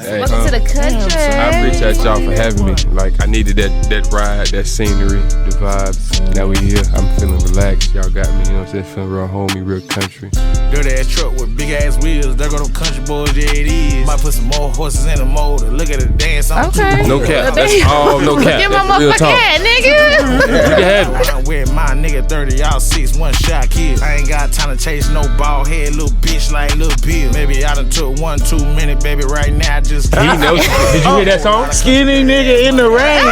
Hey, Welcome to the country. I appreciate y'all for having me. Like, I needed that ride, that scenery, the vibes. Now we here. I'm feeling relaxed. Y'all got me, you know what I'm saying? Feeling real homey, real country. Dirty ass truck with big ass wheels. There go them country boys, yeah it is. Might put some more horses in the motor. Look at the dance on Okay. No cap. That's all no cap. Get my That's real motherfucking talk. hat, nigga. You can have it. I'm with my nigga 30, y'all 6, one shot kill. I ain't got time to chase no bald head little bitch like Lil Bill. Maybe I done took 1 2 minutes, baby. Right now, I just He knows. Did you hear that song? Skinny nigga in the rain.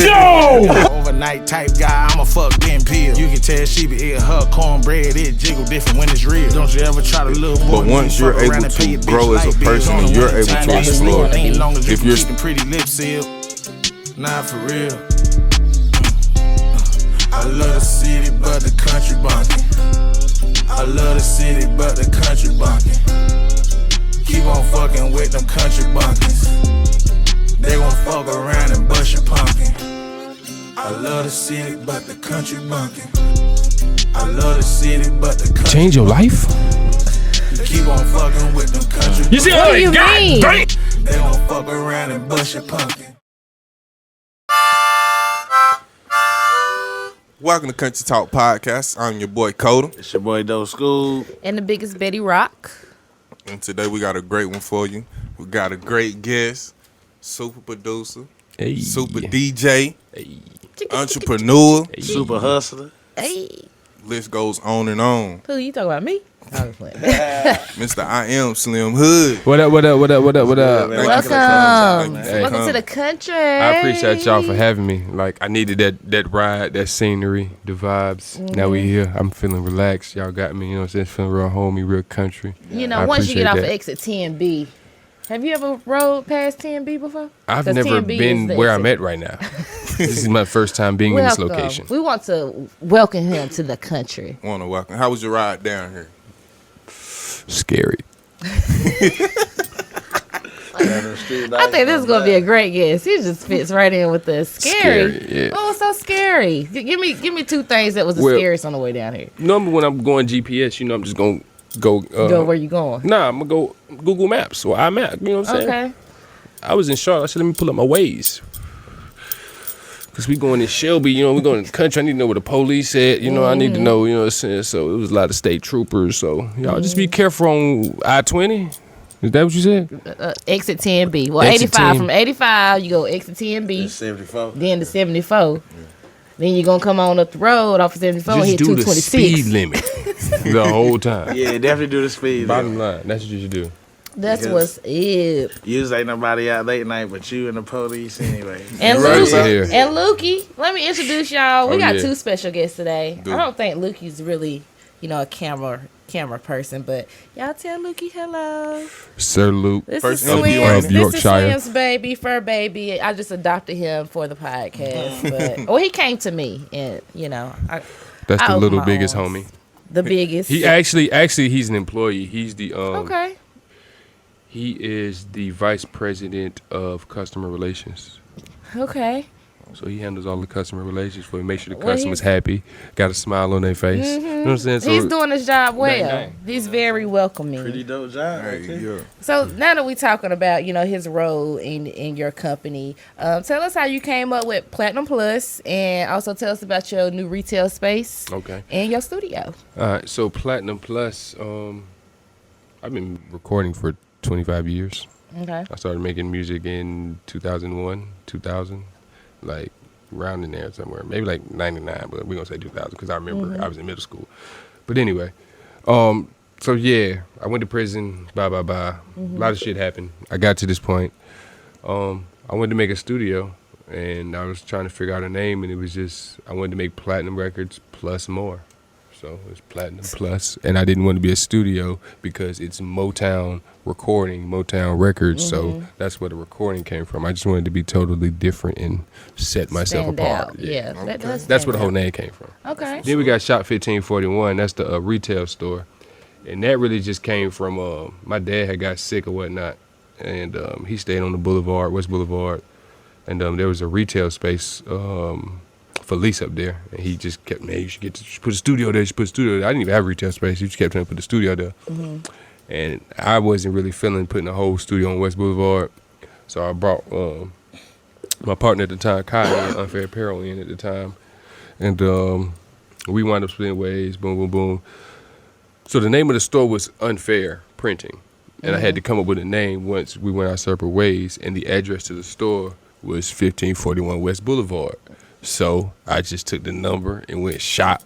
Yo! Overnight type guy, I'm a fuck getting pill. You can tell she be eating her cornbread, it jiggle different when it's real. Don't you ever try to little boy. But once you're able to grow as a person and you're able to explore, if you're keeping pretty lips sealed, not for real. I love the city, but the country bumpkin'. I love the city, but the country bumpkin'. Keep on fucking with them country bumpkins. They gon' fuck around and bust your pumpkin. I love the city, but the country bumpkin'. I love the city, but the country. Change your life? Keep on fucking with them country. You see What do you mean? They gon' fuck around and bust your pumpkin. welcome to Kuntry Talk Podcast. I'm your boy Kota. It's your boy Doe Skool. And the biggest Betty Rock. And today we got a great one for you. We got a great guest, super producer, Hey. super DJ, Hey. entrepreneur. Super hustler. Hey. List goes on and on. Who you talking about, me? I was playing. Mr. I Am Slim Hood. What up, what up, what up, what up, what up? Man, Welcome. Thank you. Welcome to the country. I appreciate y'all for having me. Like, I needed that ride, that scenery, the vibes. Now we here. I'm feeling relaxed. Y'all got me, you know what I'm saying? Feeling real homey, real country. You know, I once you get off of appreciate exit 10B, have you ever rode past 10B before? I've 'Cause never 10B been is the where exit. I'm at right now. This is my first time being in this Welcome. location. We want to welcome him to the country. Want to welcome. How was your ride down here? Scary. I think this is gonna be a great guest. He just fits right in with the scary. Scary, yeah. Oh, so scary. Give me 2 things that was the Well- scariest on the way down here. Normally when I'm going GPS, you know, I'm just gonna go. Go where you going? Nah, I'm gonna go Google Maps or iMap. You know what I'm saying? Okay. I was in Charlotte. I said, let me pull up my Waze. Because we going to Shelby, you know, we going to the country. I need to know where the police at. You know, I need to know, you know what I'm saying? So it was a lot of state troopers. So y'all just be careful on I-20. Is that what you said? Exit 10B. Well, Exit 85. 10. From 85, you go exit 10B. 74. Then to 74. Then you're going to come on up the road off of 74 and Just hit do the 226. speed limit the whole time. Yeah, definitely do the speed. Bottom line, that's what you should do. That's Because- what's up. Usually ain't nobody out late night but you and the police anyway. And Right Luke, here. and Lukey, let me introduce y'all. We Oh, got yeah. 2 special guests today. Do. I don't think Lukey's really, a camera person, but y'all tell Lukey hello. Sir Luke. This First is interview Slim's. of This is Yorkshire. Slim's baby, fur baby. I just adopted him for the podcast, but he came to me, and That's I the open little my biggest arms. homie. the biggest. He actually he's an employee. He's the okay. He is the vice president of customer relations. Okay. So he handles all the customer relations for me, make sure the Well, customer's happy, got a smile on their face. You know what I'm saying? So He's doing his job well. Night. He's very welcoming. Pretty dope job. Hey, right there. yeah. So now that we're talking about, his role in your company, tell us how you came up with Platinum Plus, and also tell us about your new retail space Okay. and your studio. All right. So Platinum Plus, I've been recording for 25 years. Okay. I started making music in 2001, 2000, like around in there somewhere. Maybe like 99, but we're going to say 2000 because I remember I was in middle school. But anyway, so yeah, I went to prison, blah. A lot of shit happened. I got to this point. I wanted to make a studio, and I was trying to figure out a name, and it was just, I wanted to make Platinum Records plus more. So it's Platinum Plus, and I didn't want to be a studio because it's Motown recording, Motown Records. So that's where the recording came from. I just wanted to be totally different and set myself Stand apart. out. Yeah. That does That's stand where the whole out. name came from. Okay. Then we got Shop 1541. That's the retail store, and that really just came from my dad had got sick or whatnot, and he stayed on the Boulevard, West Boulevard, and there was a retail space for lease up there, and he just kept, man, you should put a studio there. I didn't even have retail space. He just kept trying to put the studio there, and I wasn't really feeling putting a whole studio on West Boulevard. So I brought my partner at the time, Kota, Unfair Apparel, in at the time, and we wound up splitting ways. Boom, boom, boom. So the name of the store was Unfair Printing, and I had to come up with a name once we went our separate ways, and the address to the store was 1541 West Boulevard. So I just took the number and went shop,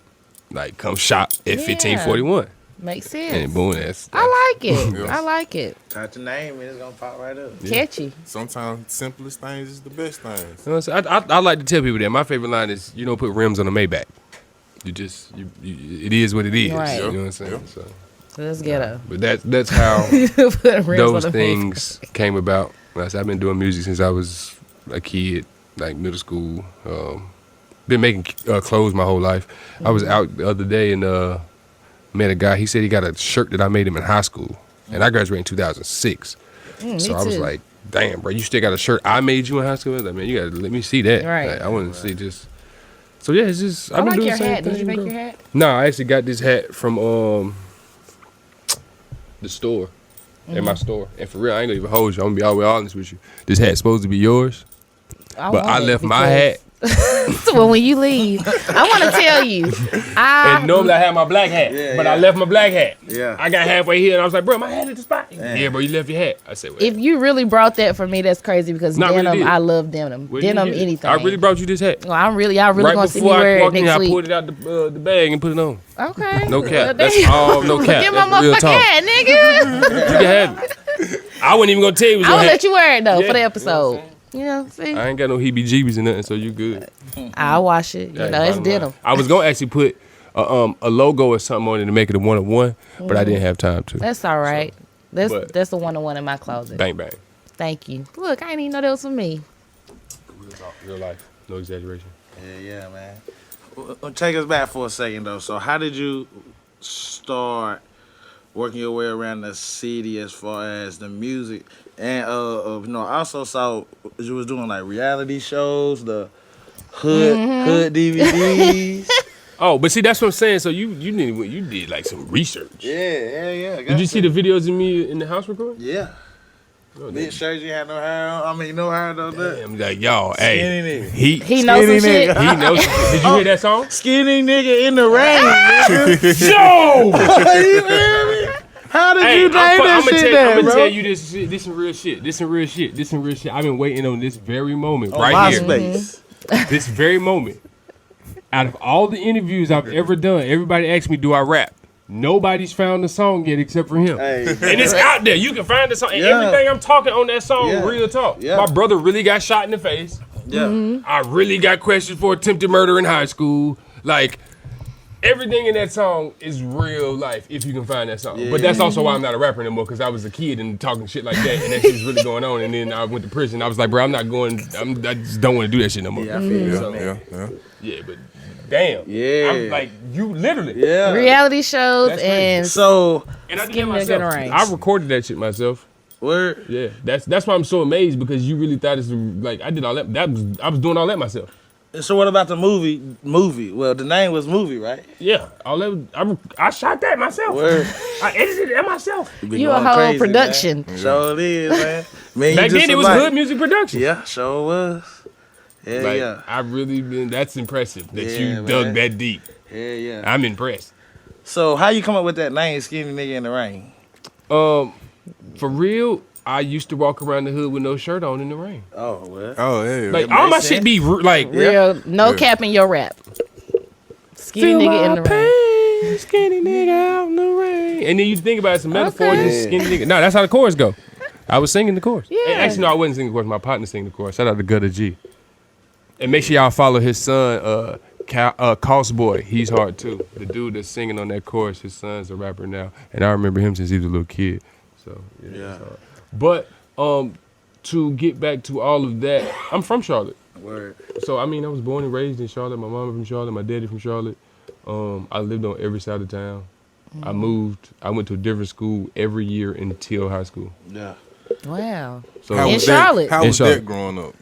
like come shop at 1541. Makes sense. And boom, that's I like it. I like it. Type the name and it's gonna pop right up. Catchy. Sometimes simplest things is the best things. You know what I'm saying? I like to tell people that my favorite line is, you don't put rims on a Maybach. You just, it is what it is. Right. You know what I'm saying? Yep. So, Let's get up. but that's how those things came about. Like I said, I've been doing music since I was a kid, like middle school. Been making clothes my whole life. I was out the other day and met a guy. He said he got a shirt that I made him in high school, and I graduated in 2006. So I was like, damn, bro, you still got a shirt I made you in high school? I was like, man, you gotta let me see that. Right. Like, I want to see just. So yeah, it's just. I I've been like doing your the same hat. Did thing, you make bro. your hat? No, I actually got this hat from the store, in my store. And for real, I ain't gonna even hold you. I'm gonna be all the way honest with you. This hat's supposed to be yours, but I left my hat. Well, when you leave, I want to tell you. And normally I have my black hat, but I left my black hat. Yeah. I got halfway here and I was like, bro, my hat at the spot. Yeah, bro, you left your hat. I said, well, If you really brought that for me, that's crazy because No, I really denim, did. I love denim. well, you Denim, did. anything. I really brought you this hat. Well, y'all really Right gonna see me before wear I it walked in, next I week. pulled it out the bag and put it on. Okay. No Well, cap. there That's you- all no cap. Get my That's real motherfucking talk. hat, nigga. You can have it. I wasn't even gonna tell you it was I your will hat. let you wear it though Yeah, for the you know episode. You know, see, I ain't got no heebie-jeebies or nothing, so you good. I'll wash it. You Yeah, know, it's bottom line. denim. I was gonna actually put a logo or something on it to make it a one-on-one, but I didn't have time to. That's all right. but- That's the one-on-one in my closet. Bang bang. Thank you. Look, I didn't even know that was for me. Real life, no exaggeration. Yeah, man. Well, take us back for a second though. So how did you start working your way around the city as far as the music? And you know, I also saw you was doing like reality shows, the hood DVDs. Oh, but see, that's what I'm saying. So you did like some research. Yeah. Did you see the videos of me in the house recording? Yeah. Oh, Big shirt, you had no hair on. I mean, no hair though. I'm like, y'all, Skinny hey, nigga. He knows some Skinny shit. nigga. he knows. Did you hear that song? Skinny nigga in the rain. Nigga. Yo! You hear me? How did you name that shit I'm there, gonna bro? tell you this shit. This some real shit. This some real shit. This some real shit. I've been waiting on this very moment right here. MySpace. This very moment. Out of all the interviews I've ever done, everybody asked me, do I rap? Nobody's found the song yet except for him. Hey. And it's out there. You can find the song. And Yeah. everything I'm talking on that song, Yeah. real talk. Yeah. My brother really got shot in the face. Yeah. I really got questioned for attempted murder in high school. Like, everything in that song is real life if you can find that song. But that's also why I'm not a rapper anymore, because I was a kid and talking shit like that, and that shit was really going on. And then I went to prison. I was like, bro, I just don't want to do that shit no more. Yeah, I feel you, So, man. yeah, but damn. Yeah. I'm like, you literally. Yeah. Reality shows That's crazy. and So, And I did Skinny that nigga in the myself. range. I recorded that shit myself. word. Yeah, that's why I'm so amazed, because you really thought it's like I did all that. I was doing all that myself. So what about the movie? Well, the name was Movie, right? Yeah, all that. I shot that myself. Word. I edited it myself. been you a going whole crazy, production. Man. Sure it is, man. Man, you Back just then it a was light. hood music production. Yeah, sure was. Yeah, Like, yeah. I really been. That's impressive that Yeah, you man. dug that deep. Yeah, yeah. I'm impressed. So how you come up with that name, Skinny Nigga in the Rain? For real, I used to walk around the hood with no shirt on in the rain. Oh, well. Oh, yeah. Like That all my makes shit be like Real, no Yeah. cap in your rap. Skinny feel nigga in my the rain. pain, skinny nigga out in the rain. And then you think about it, some metaphors Okay. and skinny nigga. No, that's how the chorus go. I was singing the chorus. Yeah. And actually, no, I wasn't singing the chorus. My partner sang the chorus. Shout out to Gutter G. And make sure y'all follow his son, Cost Boy. He's hard too. The dude that's singing on that chorus, his son's a rapper now, and I remember him since he was a little kid. So yeah. it's hard. But to get back to all of that, I'm from Charlotte. Word. So I mean, I was born and raised in Charlotte. My mama from Charlotte, my daddy from Charlotte. I lived on every side of town. I moved. I went to a different school every year until high school. Yeah. Wow. So How In was Charlotte. How In was Charlotte. that growing up?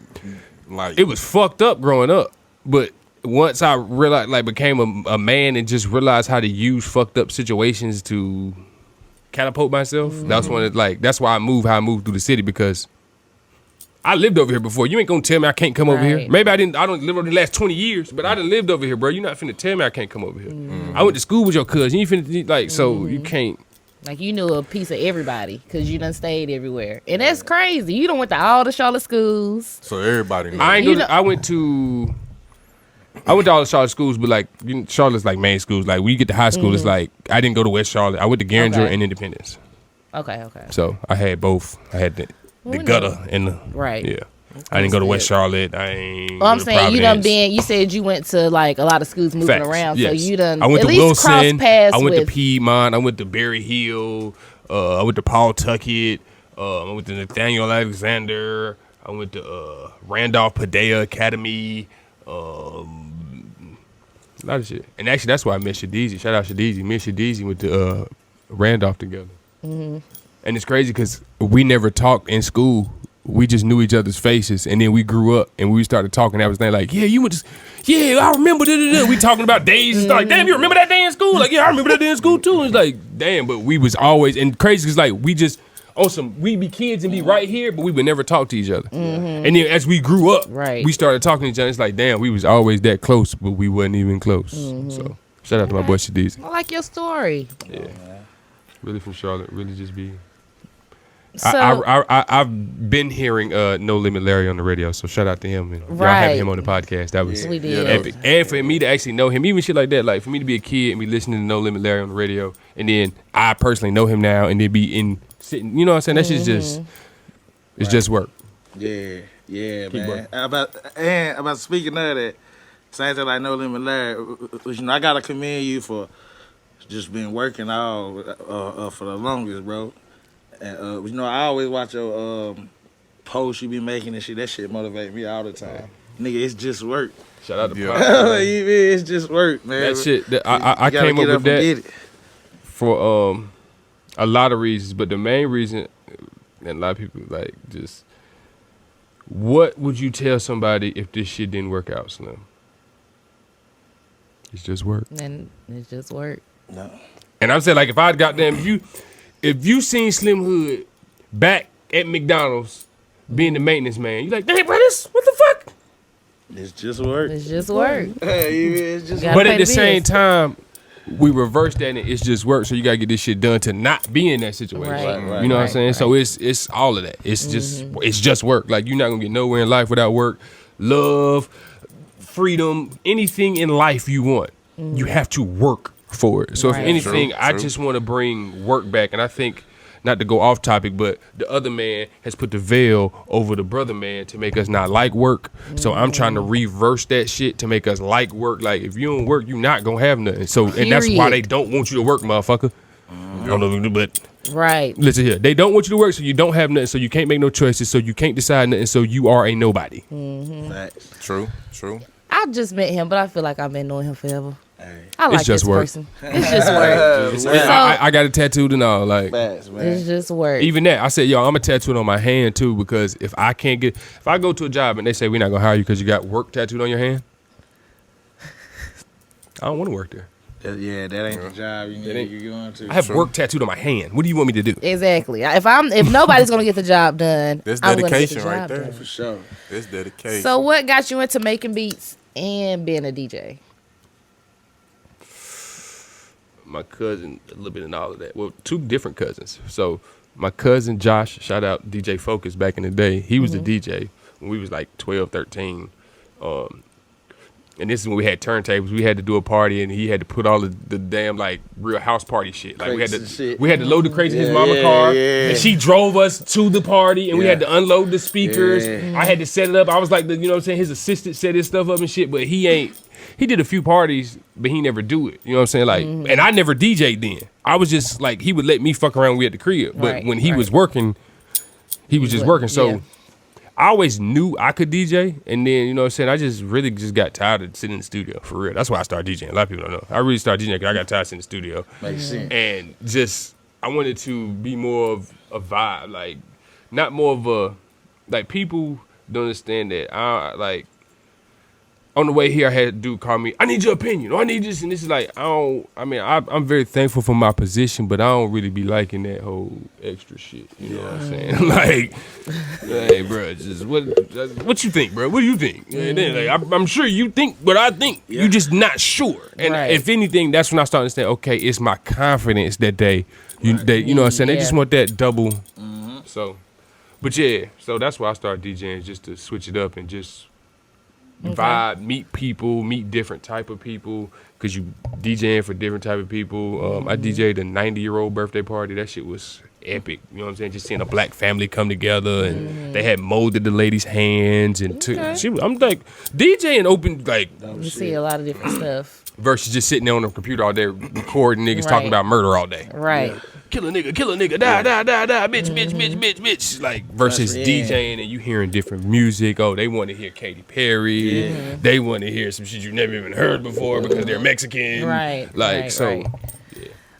Like, it was fucked up growing up, but once I realized, like, became a man and just realized how to use fucked up situations to catapult myself. That's one of that's why I moved how I moved through the city, because I lived over here before. You ain't gonna tell me I can't come over here. Maybe I don't live over the last 20 years, but I done lived over here, bro. You're not finna tell me I can't come over here. I went to school with your cousin. You finna so you can't. Like, you knew a piece of everybody because you done stayed everywhere. And that's crazy. You done went to all the Charlotte schools. So everybody knows. I went to all the Charlotte schools, but like Charlotte's like main schools. Like when you get to high school, it's like I didn't go to West Charlotte. I went to Garinger and Independence. Okay. So I had both. I had the gutter and the Yeah. I didn't go to West Charlotte. I ain't. Well, I'm saying you said you went to like a lot of schools moving around. Yes. So you done I went at to least Wilson. paths I went to with. Piedmont. I went to Berry Hill. I went to Paul Tuckett. I went to Nathaniel Alexander. I went to Randolph Padea Academy. A lot of shit. And actually, that's why I met Shadizi. Shout out Shadizi. Me and Shadizi went to Randolph together. And it's crazy because we never talked in school. We just knew each other's faces, and then we grew up and we started talking. That was like, yeah, you went to, yeah, I remember. We talking about days and stuff. Like, damn, you remember that day in school? Like, yeah, I remember that day in school too. And it's like, damn, but we was always, and crazy because like we just we be kids and be right here, but we would never talk to each other. And then as we grew up, we started talking to each other. It's like, damn, we was always that close, but we wasn't even close. So shout out to my boy Shadiz. I like your story. Yeah, really from Charlotte. Really just be. So, I've been hearing No Limit Larry on the radio, so shout out to him. And y'all having him on the podcast. That was epic. And for me to actually know him, even shit like that, like for me to be a kid and be listening to No Limit Larry on the radio, and then I personally know him now, and then be sitting, you know what I'm saying? That shit's just, it's just work. Yeah, Keep man. About speaking of that, same thing like No Limit Larry, I gotta commend you for just been working all for the longest, bro. And, I always watch your posts you be making and shit. That shit motivate me all the time. Nigga, it's just work. Shout out to It's just work, man. That shit, I came up with that for a lot of reasons, but the main reason, and a lot of people like just, what would you tell somebody if this shit didn't work out, Slim? It's just work. And it's just work. No. And I'm saying, like, if I'd goddamn, if you seen Slim Hood back at McDonald's being the maintenance man, you like, dang, bro, what the fuck? It's just work. It's just work. It's just But at the same time, we reverse that and it's just work. So you gotta get this shit done to not be in that situation. Right. You know what I'm saying? Right. So it's all of that. It's just work. Like, you're not gonna get nowhere in life without work. Love, freedom, anything in life you want, you have to work for it. So if anything, I just want to bring work back. And I think, not to go off topic, but the other man has put the veil over the brother man to make us not like work. So I'm trying to reverse that shit to make us like work. Like, if you don't work, you not gonna have nothing. So and that's why they don't want you to work, motherfucker. I don't know, but listen here, they don't want you to work, so you don't have nothing, so you can't make no choices, so you can't decide nothing, so you are a nobody. True. I just met him, but I feel like I've been knowing him forever. I It's like just this work. person. It's just work. So, I got it tattooed and all. Like, it's just work. Even that, I said, yo, I'm a tattooed on my hand too, because if I go to a job and they say we're not gonna hire you because you got work tattooed on your hand, I don't want to work there. Yeah, that ain't the job you're going to. I have work tattooed on my hand. What do you want me to do? Exactly. If nobody's gonna get the job done, That's I'm gonna get the dedication job right there. done. For sure. That's dedication. So what got you into making beats and being a DJ? My cousin, a little bit in all of that. Well, two different cousins. So my cousin Josh, shout out DJ Focus back in the day. He was the DJ when we was like 12, 13. And this is when we had turntables. We had to do a party, and he had to put all the damn like real house party shit. Like we had to load the crates in his mama car, and she drove us to the party, and we had to unload the speakers. I had to set it up. I was like, you know what I'm saying? His assistant set his stuff up and shit, but he did a few parties, but he never do it. You know what I'm saying? Like, and I never DJ'd then. I was just like, he would let me fuck around when we at the crib, but when he was working, he was just working. So. I always knew I could DJ, and then, you know what I'm saying, I just really got tired of sitting in the studio, for real. That's why I started DJing. A lot of people don't know. I really started DJing because I got tired of sitting in the studio. Makes sense. And just, I wanted to be more of a vibe, like, not more of a, like, people don't understand that. on the way here, I had a dude call me, I need your opinion, or I need this, and this is like, I'm very thankful for my position, but I don't really be liking that whole extra shit, you know what I'm saying? Like, hey, bro, just what you think, bro? What do you think? And then, like, I'm sure you think what I think, you just not sure. And if anything, that's when I start to understand, okay, it's my confidence that you know what I'm saying? They just want that double, so, but yeah, so that's why I started DJing, just to switch it up and just vibe, meet people, meet different type of people, because you DJing for different type of people. I DJ'd a 90-year-old birthday party. That shit was epic. You know what I'm saying? Just seeing a black family come together, and they had molded the lady's hands, and I'm like, DJing open, like, you see a lot of different stuff versus just sitting there on the computer all day recording niggas talking about murder all day. Right. Kill a nigga, die, bitch. Like, versus DJing and you hearing different music. Oh, they want to hear Katy Perry. They want to hear some shit you never even heard before because they're Mexican. Right. Like, yeah.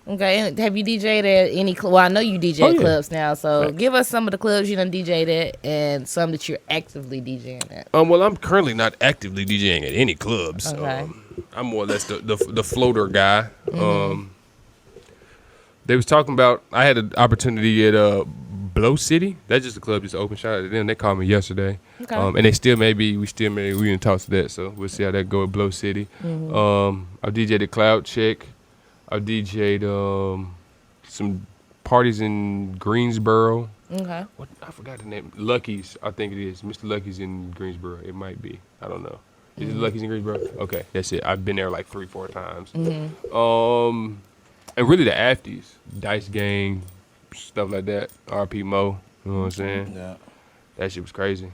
Okay, and have you DJ'd at any club? Well, I know you DJ clubs now, so give us some of the clubs you done DJ'd at and some that you're actively DJing at. Well, I'm currently not actively DJing at any clubs. Okay. I'm more or less the floater guy. They was talking about, I had an opportunity at Blow City. That's just a club just open. Shout out to them. They called me yesterday. Okay. And they still we didn't talk to that, so we'll see how that go at Blow City. I've DJ'd at Cloud Check. I've DJ'd some parties in Greensboro. Okay. I forgot the name. Lucky's, I think it is. Mr. Lucky's in Greensboro. It might be. I don't know. Is it Lucky's in Greensboro? Okay, that's it. I've been there like 3-4 times. And really the afties, Dice Gang, stuff like that. RP Mo, you know what I'm saying? Yeah. That shit was crazy.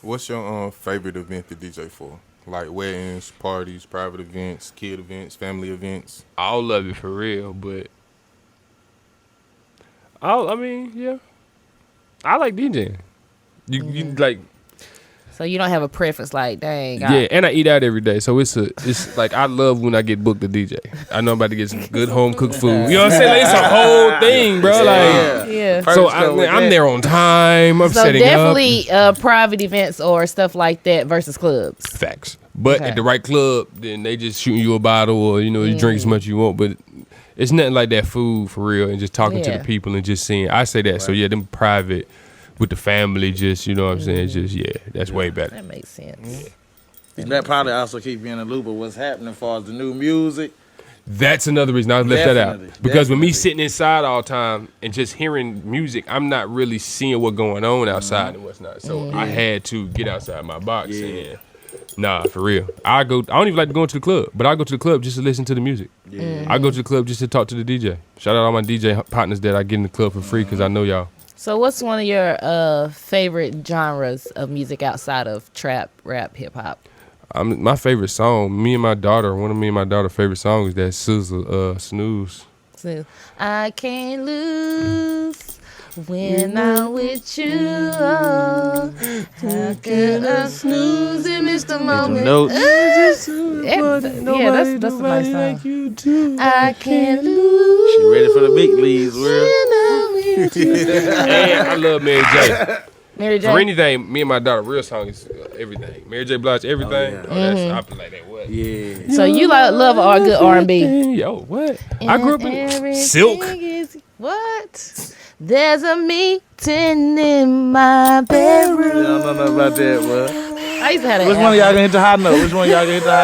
What's your favorite event to DJ for? Like weddings, parties, private events, kid events, family events? All of it for real, but I like DJing. You like. So you don't have a preference, like, dang. Yeah, and I eat out every day, so it's like I love when I get booked to DJ. I know I'm about to get some good home cooked food. You know what I'm saying? Like, it's a whole thing, bro. Like, So I'm there on time. I'm setting up. So definitely private events or stuff like that versus clubs. Facts. But at the right club, then they just shooting you a bottle, or you drink as much as you want. But it's nothing like that food for real, and just talking to the people and just seeing. I say that. Right. So yeah, them private. With the family, just, you know what I'm saying? Just, that's way better. That makes sense. And that probably also keep you in the loop of what's happening as far as the new music. That's another reason I left that out. Because with me sitting inside all the time and just hearing music, I'm not really seeing what's going on outside and what's not. So I had to get outside my box. And nah, for real. I don't even like to go into the club, but I go to the club just to listen to the music. I go to the club just to talk to the DJ. Shout out all my DJ partners that I get in the club for free because I know y'all. So what's one of your favorite genres of music outside of trap, rap, hip-hop? My favorite song, one of me and my daughter's favorite songs is that SZA, Snooze. I can't lose when I'm with you. Oh, how can I snooze and miss the moment? That's a nice song. I can't lose. She ready for the big leagues, And I love Mary J. Mary J. For anything, me and my daughter, real song is everything. Mary J. Blige, everything. I be like that. What? Yeah. So you love a good R&B. Yo, what? I grew up in Silk. What? There's a meeting in my bedroom. I don't know about that, bro. I used to have that. Which one of y'all gonna hit the high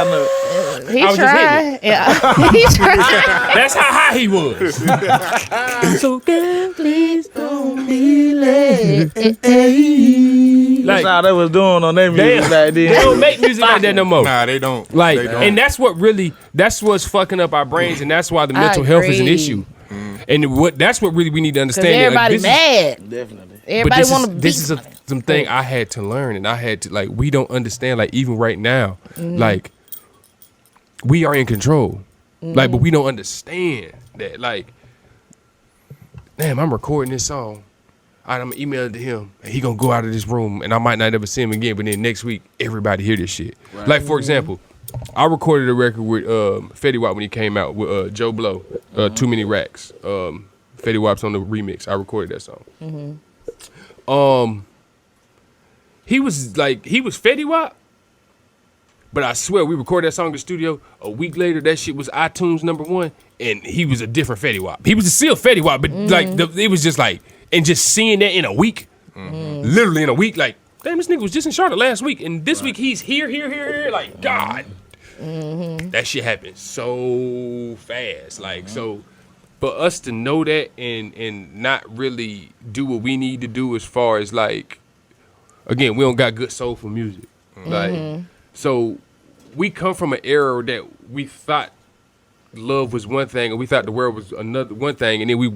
note? He tried. Yeah. He tried. That's how high he was. So girl, please don't be late. That's how they was doing on their music back then. They don't make music like that no more. Nah, they don't. Like, and that's what's fucking up our brains, and that's why the mental health is an issue. And that's what really we need to understand. Everybody mad. Definitely. Everybody want to beat. This is something I had to learn, and I had to, like, we don't understand, like, even right now, like, we are in control. Like, but we don't understand that, like, damn, I'm recording this song. All right, I'm going to email it to him, and he going to go out of this room, and I might not ever see him again, but then next week, everybody hear this shit. Right. Like, for example, I recorded a record with Fetty Wap when he came out with Joe Blow, Too Many Racks. Fetty Wap's on the remix. I recorded that song. He was Fetty Wap, But I swear, we recorded that song in the studio. A week later, that shit was iTunes #1, and he was a different Fetty Wap. He was still Fetty Wap, but like it was just like, and just seeing that in a week, literally in a week, like, damn, this nigga was just in Charlotte last week, and this week he's here, like, God. That shit happened so fast, like, so for us to know that and not really do what we need to do as far as, like, again, we don't got good soulful music, like, so we come from an era that we thought love was one thing and we thought the world was another one thing, and then we,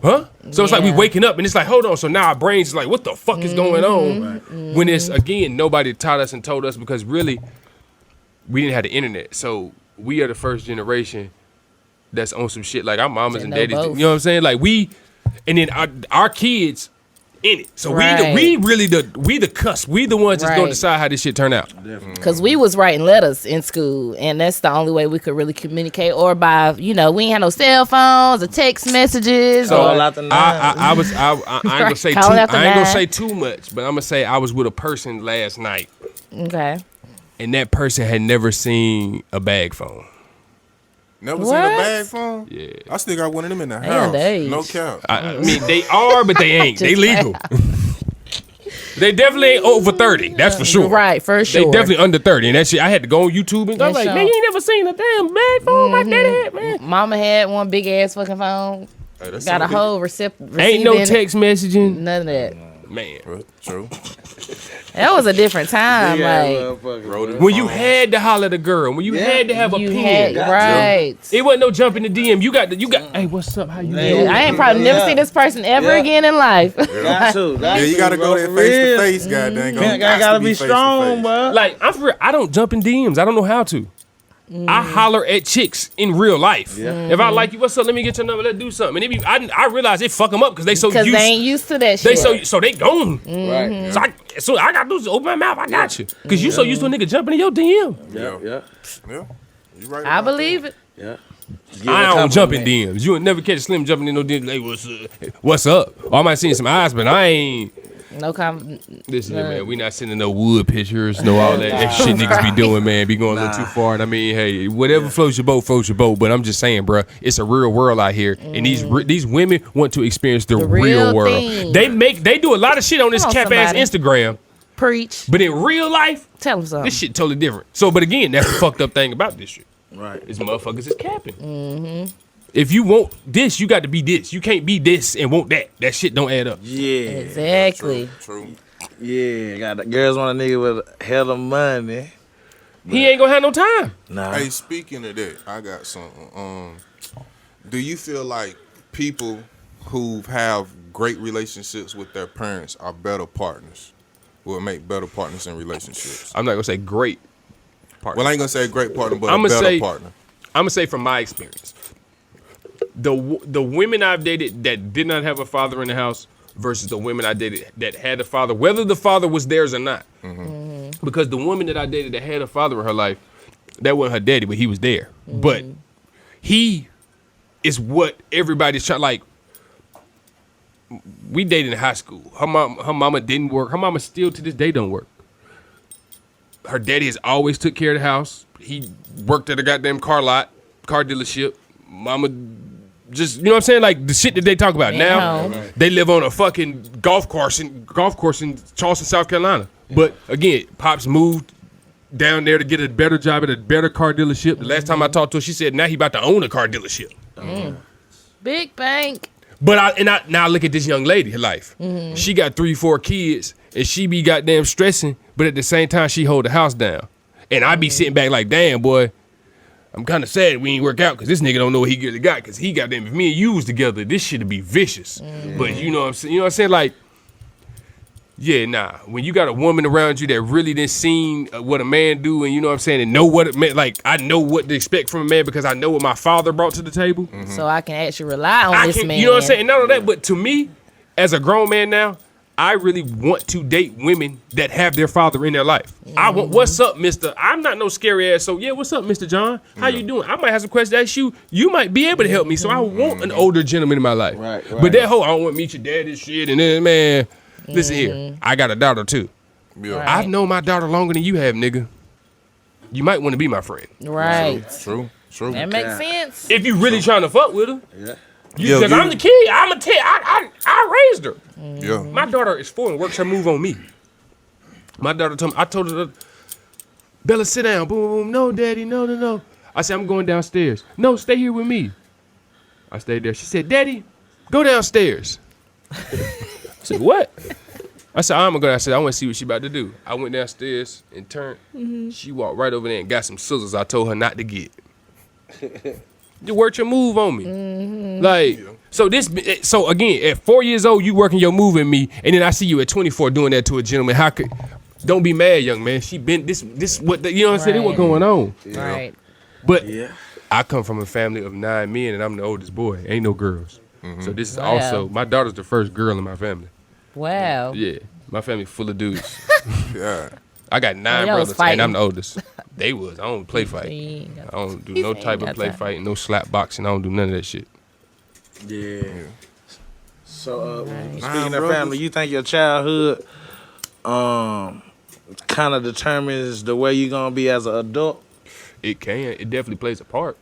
so it's like we waking up and it's like, hold on, so now our brains is like, what the fuck is going on? When it's, again, nobody taught us and told us, because really we didn't have the internet, so we are the first generation that's on some shit like our mamas and daddies, you know what I'm saying? Like and then our kids in it. So we the cusp. We the ones that's gonna decide how this shit turn out. Because we was writing letters in school, and that's the only way we could really communicate, or by, we ain't had no cell phones or text messages. So I ain't gonna say too much, but I'm gonna say I was with a person last night. Okay. And that person had never seen a bag phone. Never seen a bag phone? Yeah. I still got one of them in the house. No cap. I mean, they are, but they ain't. They legal. They definitely ain't over 30. That's for sure. Right, for sure. They definitely under 30. And that shit, I had to go on YouTube and go like, man, you ain't never seen a damn bag phone my daddy had, man. Mama had one big ass fucking phone. Hey, got a whole receiving. Ain't no text messaging. None of that. Man. True. That was a different time. When you had to holler at a girl, when you had to have a pen. Right. It wasn't no jump in the DM. You got, hey, what's up? How you doing? I ain't probably never seen this person ever again in life. Got to. You gotta go there face to face, goddamn. Gotta be strong, bro. Like, I'm for real, I don't jump in DMs. I don't know how to. I holler at chicks in real life. If I like you, what's up? Let me get your number. Let's do something. And I realize it fuck them up because they so used. Because they ain't used to that shit. So they gone. Right. So I got to do is open my mouth. I got you. Because you so used to a nigga jumping in your DM. Yeah. You right. I believe it. Yeah. I don't jump in DMs. You will never catch Slim jumping in no DMs. Like, what's up? Or I might see some eyes, but I ain't. No comment. Listen here, man. We not sending no wood pictures, no all that shit niggas be doing, man. Be going a little too far. And I mean, hey, whatever floats your boat, floats your boat. But I'm just saying, bro, it's a real world out here, and these women want to experience the real world. Thing. They do a lot of shit on this cap ass Instagram. Preach. But in real life, tell them something. This shit totally different. So, but again, that's the fucked up thing about this shit. Right. Is motherfuckers is capping. If you want this, you got to be this. You can't be this and want that. That shit don't add up. Yeah. Exactly. True. Yeah, got the girls want a nigga with hell of money. He ain't gonna have no time. Nah. Hey, speaking of that, I got something. Do you feel like people who have great relationships with their parents are better partners? Will make better partners in relationships? I'm not gonna say great partner. Well, I ain't gonna say a great partner, but a better partner. I'm gonna say from my experience, the women I've dated that did not have a father in the house versus the women I dated that had a father, whether the father was theirs or not. Because the woman that I dated that had a father in her life, that wasn't her daddy, but he was there. But he is what everybody's trying. Like, we dated in high school. Her mama didn't work. Her mama still to this day don't work. Her daddy has always took care of the house. He worked at a goddamn car dealership. Mama just, you know what I'm saying? Like the shit that they talk about now. They live on a fucking golf course in Charleston, South Carolina. But again, Pops moved down there to get a better job at a better car dealership. The last time I talked to her, she said now he about to own a car dealership. Big bank. But now look at this young lady, her life. She got 3-4 kids, and she be goddamn stressing, but at the same time, she hold the house down. And I be sitting back like, damn, boy, I'm kind of sad we ain't work out because this nigga don't know what he really got because he got them. If me and you was together, this shit'd be vicious. But you know what I'm saying? You know what I'm saying? Like, yeah, nah. When you got a woman around you that really done seen what a man do, and you know what I'm saying, and know what it meant, like I know what to expect from a man because I know what my father brought to the table. So I can actually rely on this man. You know what I'm saying? None of that. But to me, as a grown man now, I really want to date women that have their father in their life. I want, what's up, Mr. I'm not no scary ass, so yeah, what's up, Mr. John? How you doing? I might have some questions to ask you. You might be able to help me, so I want an older gentleman in my life. Right. But that whole, I don't want to meet your dad and shit, and then, man, listen here, I got a daughter too. Yeah. Right. I've known my daughter longer than you have, nigga. you might want to be my friend. Right. True. That makes sense. If you really trying to fuck with her. Yeah. Because I'm the kid. I raised her. Yeah. My daughter is 4 and works her move on me. My daughter told me, I told her, Bella, sit down. Boom, boom. No, Daddy, no. I said, I'm going downstairs. No, stay here with me. I stayed there. She said, Daddy, go downstairs. I said, what? I said, I'm going to go downstairs. I want to see what she about to do. I went downstairs and turned. Mm-hmm. She walked right over there and got some scissors I told her not to get. You worked your move on me. Mm-hmm. Like, so again, at 4 years old, you working your move in me, and then I see you at 24 doing that to a gentleman. How could, don't be mad, young man. She been, this what, you know what I'm saying? What's going on? Yeah. Right. But I come from a family of 9 men, and I'm the oldest boy. Ain't no girls. Mm-hmm. So this is also, my daughter's the first girl in my family. Wow. Yeah. My family full of dudes. Yeah. I got 9 brothers, and I'm the oldest. They was. I don't play fight. I don't do no type of play fighting, no slap boxing. I don't do none of that shit. Yeah. So, speaking of family, you think your childhood kind of determines the way you're going to be as an adult? It can. It definitely plays a part.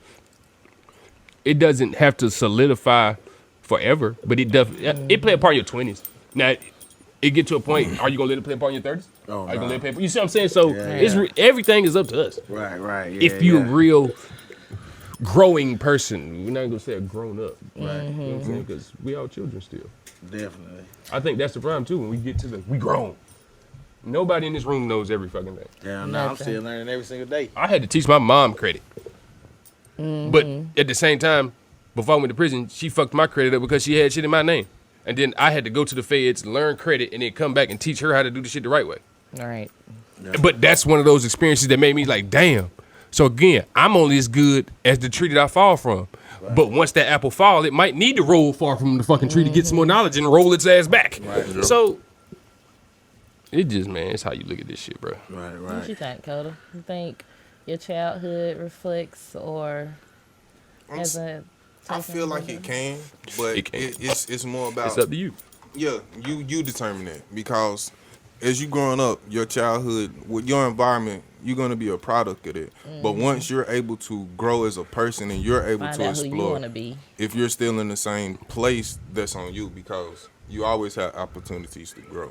It doesn't have to solidify forever, but it does. It play a part in your 20s. Now, it get to a point, are you going to let it play a part in your 30s? Oh, are you going to let it play a part? You see what I'm saying? So Yeah. Everything is up to us. Right. Yeah, If you're a real growing person, we're not going to say a grown up. Right. You know what I'm saying? Because we all children still. Definitely. I think that's the problem, too, when we get to we grown. Nobody in this room knows every fucking thing. Yeah, no, I'm still learning every single day. I had to teach my mom credit. But at the same time, before I went to prison, she fucked my credit up because she had shit in my name. And then I had to go to the feds, learn credit, and then come back and teach her how to do the shit the right way. All right. Yeah. But that's one of those experiences that made me like, damn. So again, I'm only as good as the tree that I fall from. Right. But once that apple fall, it might need to roll far from the fucking tree to get some more knowledge and roll its ass back. Right. So it just, man, it's how you look at this shit, bro. Right. What you think, Kota? You think your childhood reflects or as a... I feel like it can, but it's more about... It's up to you. Yeah, you determine that, because as you growing up, your childhood, with your environment, you're going to be a product of it. But once you're able to grow as a person and you're able to explore, if you're still in the same place, that's on you, because you always have opportunities to grow.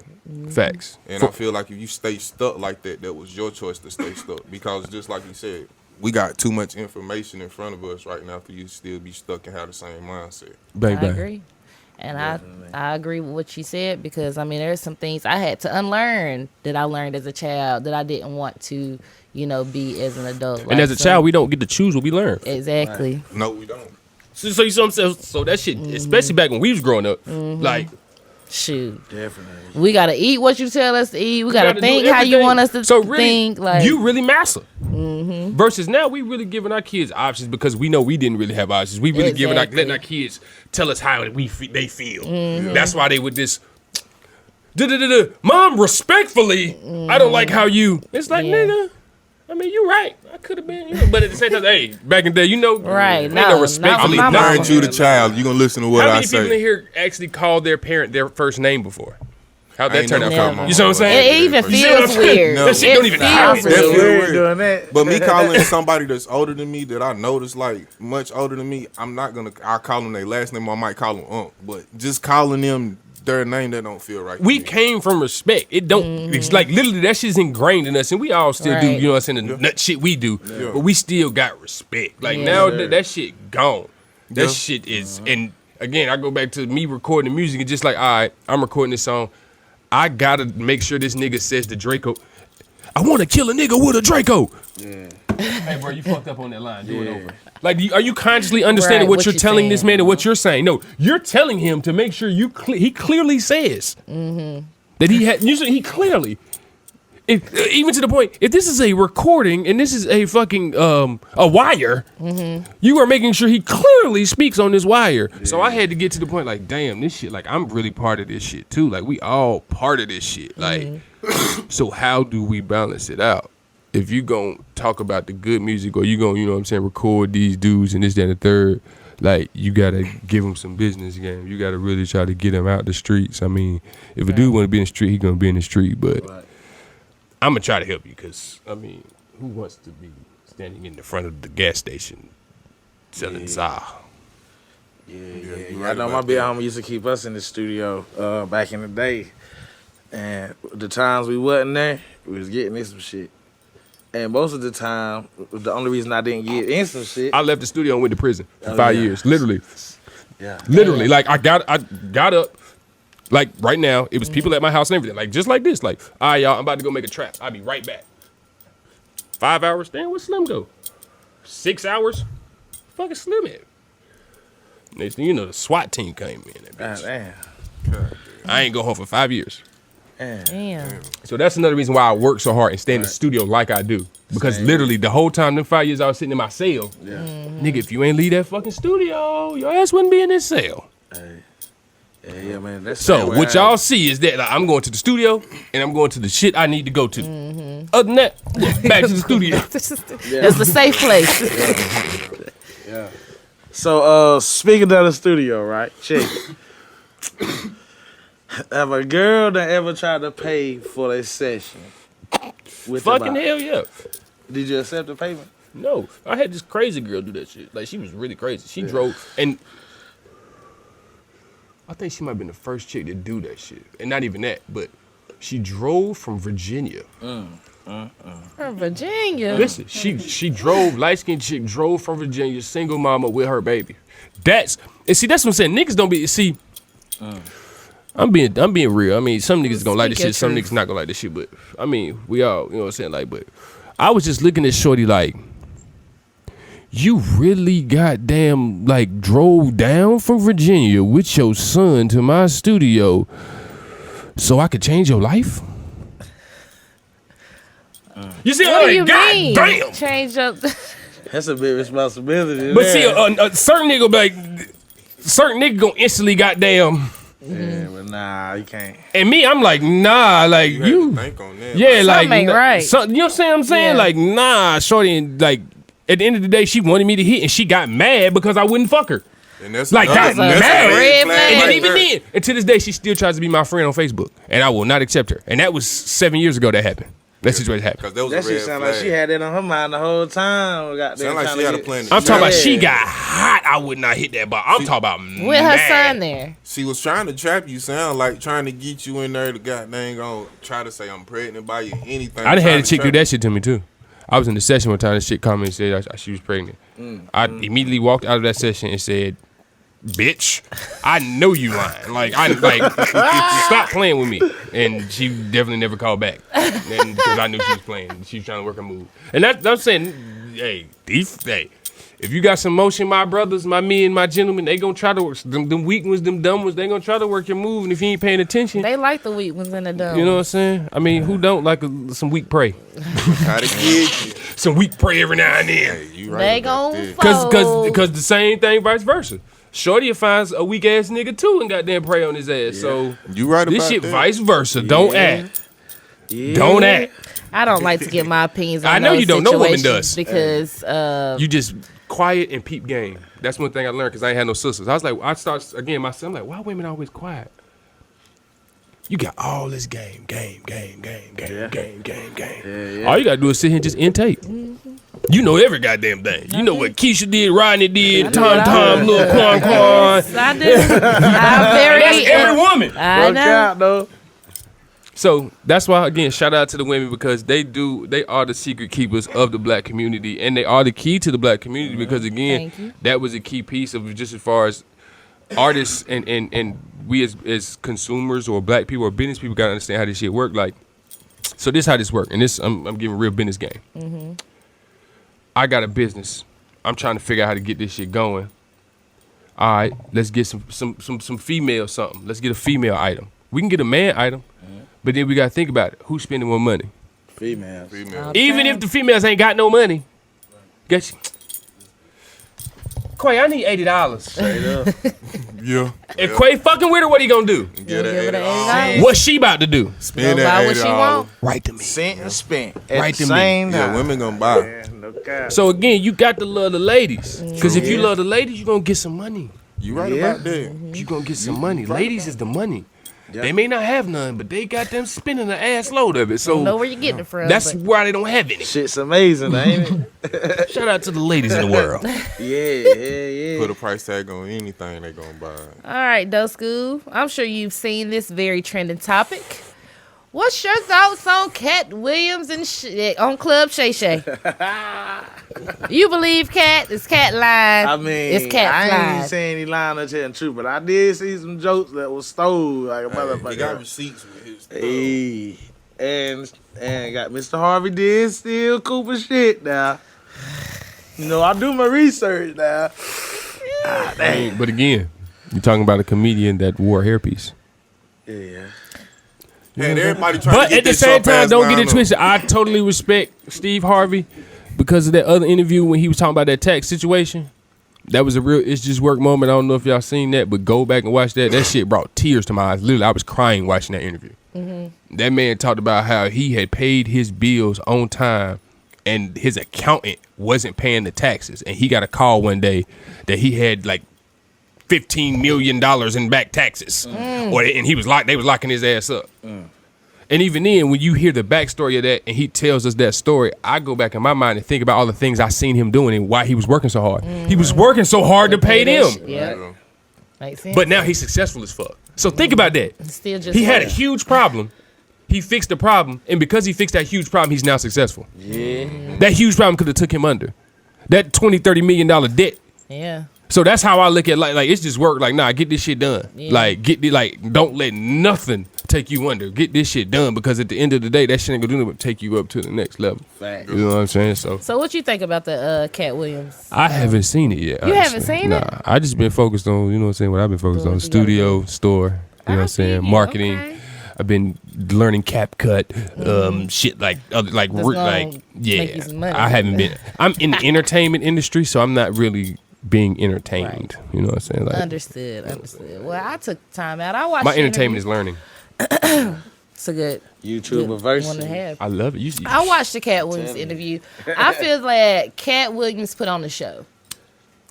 Facts. And I feel like if you stay stuck like that, that was your choice to stay stuck, because just like you said, we got too much information in front of us right now for you to still be stuck and have the same mindset. Bang, I bang. agree. And I agree with what you said, because, I mean, there's some things I had to unlearn that I learned as a child that I didn't want to, be as an adult. And as a child, we don't get to choose what we learn. Exactly. Right. No, we don't. So you see what I'm saying? So that shit, especially back when we was growing up, like... Shoot. Definitely. We got to eat what you tell us to eat. We got to think how you want us to think. Like, you really master. Versus now, we really giving our kids options because we know we didn't really have options. We really letting our kids tell us how they feel. That's why they would this, Mom, respectfully, I don't like how you. It's like, nigga, I mean, you're right. I could have been, but at the same time, hey, back in the day, right? Ain't no respectfully. I'm married you the child. You gonna listen to what I say. How many people in here actually called their parent their first name before? How'd that turn out for them? You see what I'm It saying? even feels weird. That shit don't even happen. That's weird doing that. But me calling somebody that's older than me, that I notice like much older than me, I'll call them their last name. I might call them but just calling them their name, that don't feel right. We came from respect. It don't. It's like literally that shit's ingrained in us, and we all still do. You know what I'm saying? The nut shit we do, but we still got respect. Like now, that shit gone. That shit is. And again, I go back to me recording the music and just like, all right, I'm recording this song. I gotta make sure this nigga says the Draco. I want to kill a nigga with a Draco. Yeah. Hey, bro, you fucked up on that line. Do it over. Like, are you consciously understanding what you're telling this man and what you're saying? No, you're telling him to make sure he clearly says that he had. Usually, he clearly, even to the point, if this is a recording and this is a fucking a wire, you are making sure he clearly speaks on this wire. Yeah. So I had to get to the point, like, damn, this shit, like, I'm really part of this shit too. Like, we all part of this shit. Like, so how do we balance it out? If you gonna talk about the good music, or you gonna, you know what I'm saying, record these dudes and this, that, and the third, like, you gotta give them some business game. You gotta really try to get them out the streets. I mean, if a dude wanna be in the street, he gonna be in the street, but I'm gonna try to help you, because, I mean, who wants to be standing in the front of the gas station selling za? you I know my big homie used to keep us in the studio back in the day. And the times we wasn't there, we was getting in some shit. And most of the time, the only reason I didn't get in some shit. I left the studio and went to prison for 5 years. Literally. Yeah. Literally. Like I got up. Like right now, it was people at my house and everything. Like just like this. Like, all right, y'all, I'm about to go make a trap. I'll be right back. 5 hours. Damn, where's Slim go? 6 hours? Fucking Slim at. Next thing you know, the SWAT team came in. That bitch. Damn. I ain't go home for 5 years. Damn. So that's another reason why I work so hard and stay in the studio like I do. Because literally the whole time, them 5 years I was sitting in my cell, nigga, if you ain't leave that fucking studio, your ass wouldn't be in this cell. Yeah, man. That's So what y'all see is that like, I'm going to the studio and I'm going to the shit I need to go to. Other than that, back to the studio. It's a safe place. Yeah. So speaking of the studio, right? Check. Have a girl that ever tried to pay for a session? With Fucking hell yeah. Did you accept the payment? No, I had this crazy girl do that shit. Like, she was really crazy. She drove, and I think she might have been the first chick to do that shit. And not even that, but she drove from Virginia. From Virginia. Listen, she drove, light-skinned chick, drove from Virginia, single mama with her baby. That's what I'm saying. Niggas don't be, I'm being real. I mean, some niggas gonna like this shit, some niggas not gonna like this shit, but I mean, we all, you know what I'm saying? Like, but I was just looking at Shorty like, you really goddamn like drove down from Virginia with your son to my studio so I could change your life? You see, What do you God mean? damn. Change up. That's a big responsibility. But see, a certain nigga be like, certain nigga gonna instantly goddamn. Yeah, but nah, you can't. And me, I'm like, nah, like You had to think on that. yeah, like, Something ain't right. you know what I'm saying? Yeah. Like, nah, shorty, and like, at the end of the day, she wanted me to hit, and she got mad because I wouldn't fuck her. And that's Like, another- got that's mad. a Red flag. And then right even there. then, and to this day, she still tries to be my friend on Facebook, and I will not accept her. And that was 7 years ago that happened. That situation happened. Because that was That a shit red sound flag. like she had that on her mind the whole time. Sound like she had a plan. I'm talking about Yeah. she got hot. I would not hit that bar. I'm talking about With her mad. son there. She was trying to trap you. Sound like trying to get you in there to goddamn gonna try to say I'm pregnant by you. Anything. I done had trying a chick do trap that shit to me too. I was in the session one time. This chick called me and said she was pregnant. I immediately walked out of that session and said, "Bitch, I know you lying. Like stop playing with me." And she definitely never called back, and because I knew she was playing. She was trying to work a move. And I'm saying, hey, if you got some motion, my brothers, my men, my gentlemen, they gonna try to work. Them weak ones, them dumb ones, they gonna try to work your move. And if you ain't paying attention, They like the weak ones in the dumb. you know what I'm saying? I mean, who don't like some weak prey? Gotta get you. Some weak prey every now and then. Hey, you right They about gon' that. Because the same thing, vice versa. Shorty finds a weak ass nigga too and goddamn prey on his ass. So You right about this shit that. vice versa. Don't act. Yeah. Don't act. I don't like to get my opinions on I know those you don't. No woman situations does. Because You just quiet and peep game. That's one thing I learned because I ain't had no sisters. I was like, I start again myself. I'm like, why women always quiet? You got all this game. Yeah. All you gotta do is sit here and just intake. You know every goddamn thing. You know what Keisha did, Rodney did, Tom, Lil Quan. I do. I'm very. That's every woman. I Work know. out though. So that's why, again, shout out to the women because they are the secret keepers of the black community, and they are the key to the black community because, again, Thank you. that was a key piece of just as far as artists and we as consumers or black people or business people got to understand how this shit work. Like, so this is how this work, and this I'm giving real business game. Mm-hmm. I got a business. I'm trying to figure out how to get this shit going. All right, let's get some female something. Let's get a female item. We can get a man item. But then we gotta think about it. Who's spending more money? Females. Female. Even if the females ain't got no money. Get you. Quay, I need $80. Straight up. Yeah. If Quay fucking with her, what he gonna do? Get Give that it an $80. $80. What she about to do? Spend Go buy that what she $80. want. Right to me. Sent and spent at Right the to me. same time. Yeah, women gonna buy. Yeah, no cap. So again, you got to love the ladies. Because if you love the ladies, you gonna get some money. You right Yeah. about that. You gonna get some money. Ladies is the money. Yeah. They may not have none, but they got them spending an ass load of it. So Don't know where you're getting it from. that's but why they don't have any. Shit's amazing, ain't it? Shout out to the ladies in the world. Yeah. Put a price tag on anything they gonna buy. All right, Doe Skool. I'm sure you've seen this very trending topic. What's your thoughts on Cat Williams and on Club Shay Shay? You believe Cat? Is Cat lying? I mean, it's Cat I ain't flying. even saying he lying or telling the truth, but I did see some jokes that was stole like a motherfucker. He got receipts with his stuff. Hey, and got Mr. Harvey did steal Cooper shit now. You know, I do my research now. Ah, dang. But again, you're talking about a comedian that wore a hairpiece. Yeah. And everybody trying But to get at the this same sharp time, ass don't get line it up. twisted. I totally respect Steve Harvey because of that other interview when he was talking about that tax situation. That was a real It's Just Work moment. I don't know if y'all seen that, but go back and watch that. That shit brought tears to my eyes. Literally, I was crying watching that interview. That man talked about how he had paid his bills on time and his accountant wasn't paying the taxes. And he got a call one day that he had like $15 million in back taxes. And he was they was locking his ass up. And even then, when you hear the backstory of that and he tells us that story, I go back in my mind and think about all the things I seen him doing and why he was working so hard. He was working so hard to pay them. Yeah. Makes sense. But now he's successful as fuck. So think about that. Still just He had a working. huge problem. He fixed the problem. And because he fixed that huge problem, he's now successful. Yeah. That huge problem could have took him under. That $20-30 million debt. Yeah. So that's how I look at like it's just work. Like, nah, get this shit done. Yeah. Like don't let nothing take you under. Get this shit done because at the end of the day, that shit ain't gonna do nothing but take you up to the next level. Fact. You know what I'm saying? So what you think about the Cat Williams? I haven't seen it yet. You honestly. haven't seen it? Nah, I just been focused on, you know what I'm saying, what I've been focused Doing on. what you gotta Studio, store, you know what I'm I saying, see you. marketing. Okay. I've been learning CapCut, shit like other That's gonna yeah. make you some money. I haven't been. I'm in the entertainment industry, so I'm not really being entertained. Right. You know what I'm saying? Like Understood. Well, I took time out. I watched my the entertainment is interview. learning. It's a good YouTuber one version. to have. I love it. You see, I watched the Cat Williams interview. I feel like Cat Williams put on the show.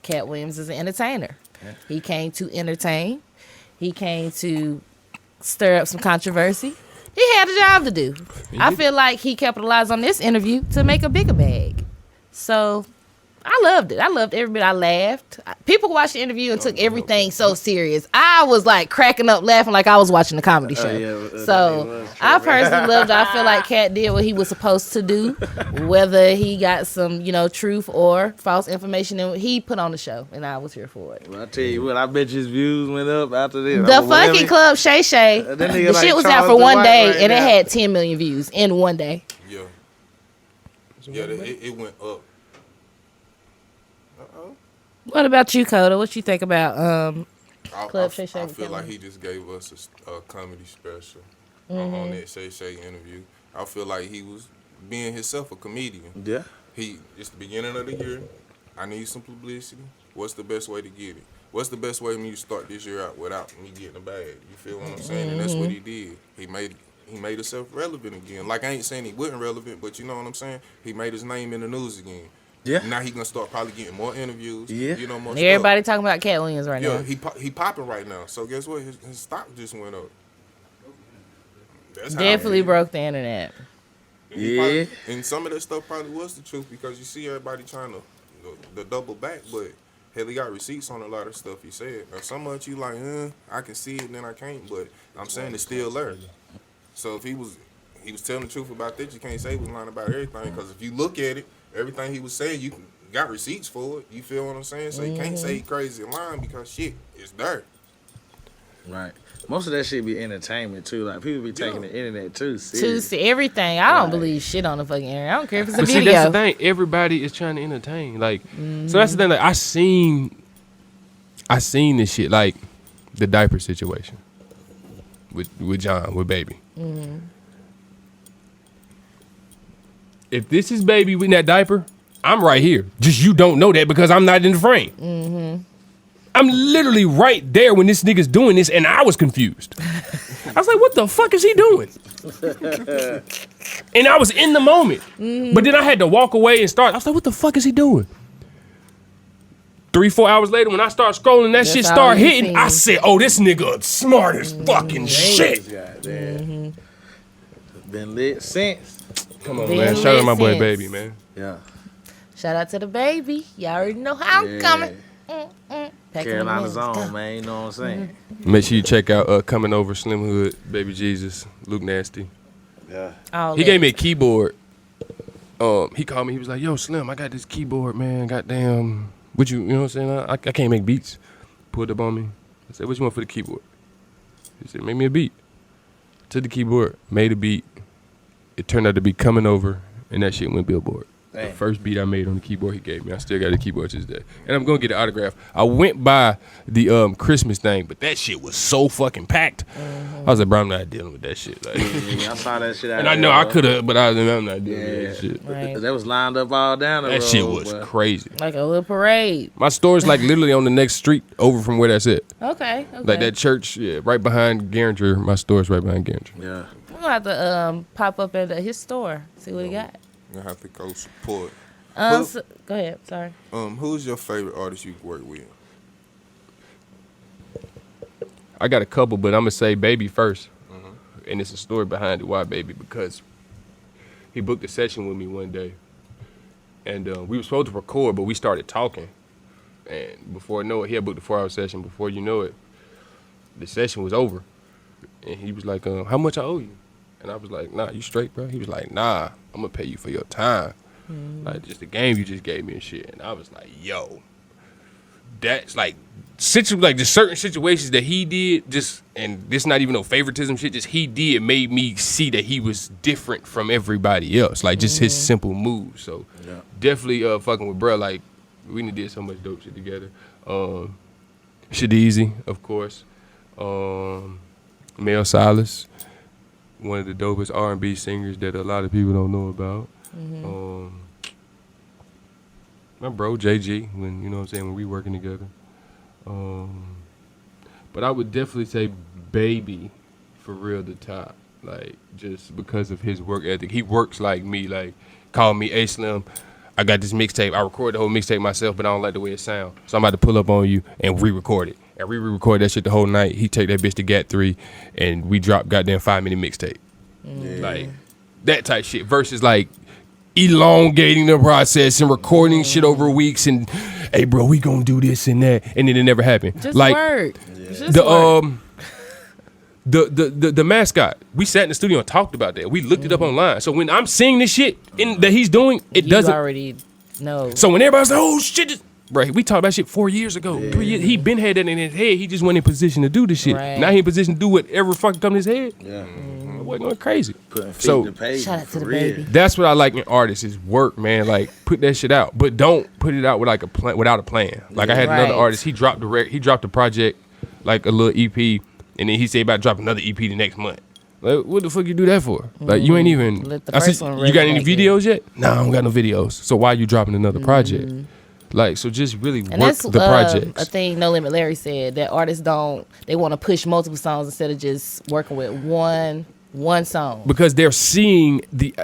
Cat Williams is an entertainer. He came to entertain. He came to stir up some controversy. He had a job to do. I feel like he capitalized on this interview to make a bigger bag. So I loved it. I loved every bit. I laughed. People watched the interview and took everything so serious. I was like cracking up laughing like I was watching a comedy show. yeah, So I personally loved it. I feel like Cat did what he was supposed to do, whether he got some, truth or false information, and he put on the show, and I was here for it. Well, I tell you what, I bet his views went up after this. The fucking Club Shay Shay, That the nigga like shit was out Charles for one Dwight day, right and it now. had 10 million views in one day. Yeah. Yeah, it went up. What about you, Kota? What you think about Club Shay Shay? I feel like he just gave us a comedy special on that Shay Shay interview. I feel like he was being himself, a comedian. Yeah. It's the beginning of the year. I need some publicity. What's the best way to get it? What's the best way for me to start this year out without me getting a bag? You feel what I'm saying? And that's what he did. He made himself relevant again. Like, I ain't saying he wasn't relevant, but you know what I'm saying? He made his name in the news again. Yeah. Now he gonna start probably getting more interviews. Yeah. More Everybody talking about Cat Williams right stuff. now. Yeah, he popping right now. So guess what? His stock just went up. That's how Definitely broke the internet. Yeah. And some of that stuff probably was the truth because you see everybody trying to the double back, but hell, he got receipts on a lot of stuff he said. Now some of it you like, I can see it and then I can't, but I'm saying it's still there. So if he was telling the truth about that, you can't say he was lying about everything because if you look at it, everything he was saying, you got receipts for it. You feel what I'm saying? So you can't say he crazy and lying because shit, it's there. Right. Most of that shit be entertainment too. Like people be taking the internet too To serious. see everything. I don't believe shit on the fucking internet. I don't care if it's a but see, video. that's the thing. Everybody is trying to entertain. Like, so that's the thing. Like, I seen this shit, like the diaper situation with John, with Baby. If this is Baby with that diaper, I'm right here. Just you don't know that because I'm not in the frame. I'm literally right there when this nigga's doing this, and I was confused. I was like, what the fuck is he doing? And I was in the moment. But then I had to walk away and start. I was like, what the fuck is he doing? 3-4 hours later, when I start scrolling, that shit all start you hitting. seen. I said, "Oh, this nigga smart as fucking shit." Goddamn. Been lit since. Come on, Been man. Shout out my boy, lit Baby, since. man. Yeah. Shout out to the baby. Y'all already know how I'm coming. Packing Carolina's them in. Let's on, go. man. You know what I'm saying? Make sure you check out Coming Over, Slim Hood, Baby Jesus, Luke Nasty. Yeah. All He that. gave me a keyboard. He called me. He was like, "Yo, Slim, I got this keyboard, man. Goddamn, what you know what I'm saying? I can't make beats." Pulled up on me. I said, "What you want for the keyboard?" He said, "Make me a beat." Took the keyboard, made a beat. It turned out to be Coming Over, and that shit went Billboard. The Dang. first beat I made on the keyboard he gave me. I still got the keyboard to this day. And I'm going to get an autograph. I went by the Christmas thing, but that shit was so fucking packed. I was like, bro, I'm not dealing with that shit. Like, Yeah, I saw that shit out and I there, know I bro. could have, but I'm not doing Yeah. that shit. Right. That was lined up all down the road. That shit was boy. crazy. Like a little parade. My store's like literally on the next street over from where that's at. Okay. Like that church, yeah, right behind Garinger. My store's right behind Garinger. Yeah. We're going to have to pop up at his store, see what he got. I have to go support. So, go ahead. Sorry. Who's your favorite artist you've worked with? I got a couple, but I'm gonna say Baby first, and it's a story behind it. Why Baby? Because he booked a session with me one day, and we were supposed to record, but we started talking, and before I know it, he had booked a 4-hour session. Before you know it, the session was over, and he was like, "How much I owe you?" And I was like, "Nah, you straight, bro." He was like, "Nah, I'm gonna pay you for your time, like just the game you just gave me and shit." And I was like, "Yo." That's like just certain situations that he did, just, and this not even no favoritism shit, just he did made me see that he was different from everybody else, like just his simple moves. So definitely fucking with bro, like we done did so much dope shit together. Shadizy, of course, Mel Silas, one of the dopest R&B singers that a lot of people don't know about. My bro JG, when you know what I'm saying, when we working together. But I would definitely say Baby for real the top. Like just because of his work ethic. He works like me, like call me A Slim. I got this mixtape. I record the whole mixtape myself, but I don't like the way it sounds. So I'm about to pull up on you and re-record it. And re-record that shit the whole night. He take that bitch to GAT 3 and we drop goddamn 5-minute mixtape. Like that type shit versus like elongating the process and recording shit over weeks and hey bro, we gonna do this and that, and then it never happened. Just like work. Just the work. the mascot, we sat in the studio and talked about that. We looked it up online. So when I'm seeing this shit that he's doing, it You doesn't. already know. So when everybody's like, "Oh shit," bro, we talked about shit 4 years ago, 3 years. He been had that in his head. He just wasn't in position to do this shit. Right. Now he in position to do whatever fucking come to his head. Yeah. Boy, going crazy. Putting feet So- to pay. Shout out to for the real. baby. That's what I like in artists is work, man. Like put that shit out, but don't put it out with like a plan, without a plan. Like I had another Right. artist. He dropped a project, like a little EP, and then he said about to drop another EP the next month. Like what the fuck you do that for? Like you ain't even. Let the I first said, one you got any resonate videos yet? No, I don't got no videos. So why you dropping another project? Like so, just really And work that's the projects. a thing No Limit Larry said, that artists they want to push multiple songs instead of just working with one song. Because they're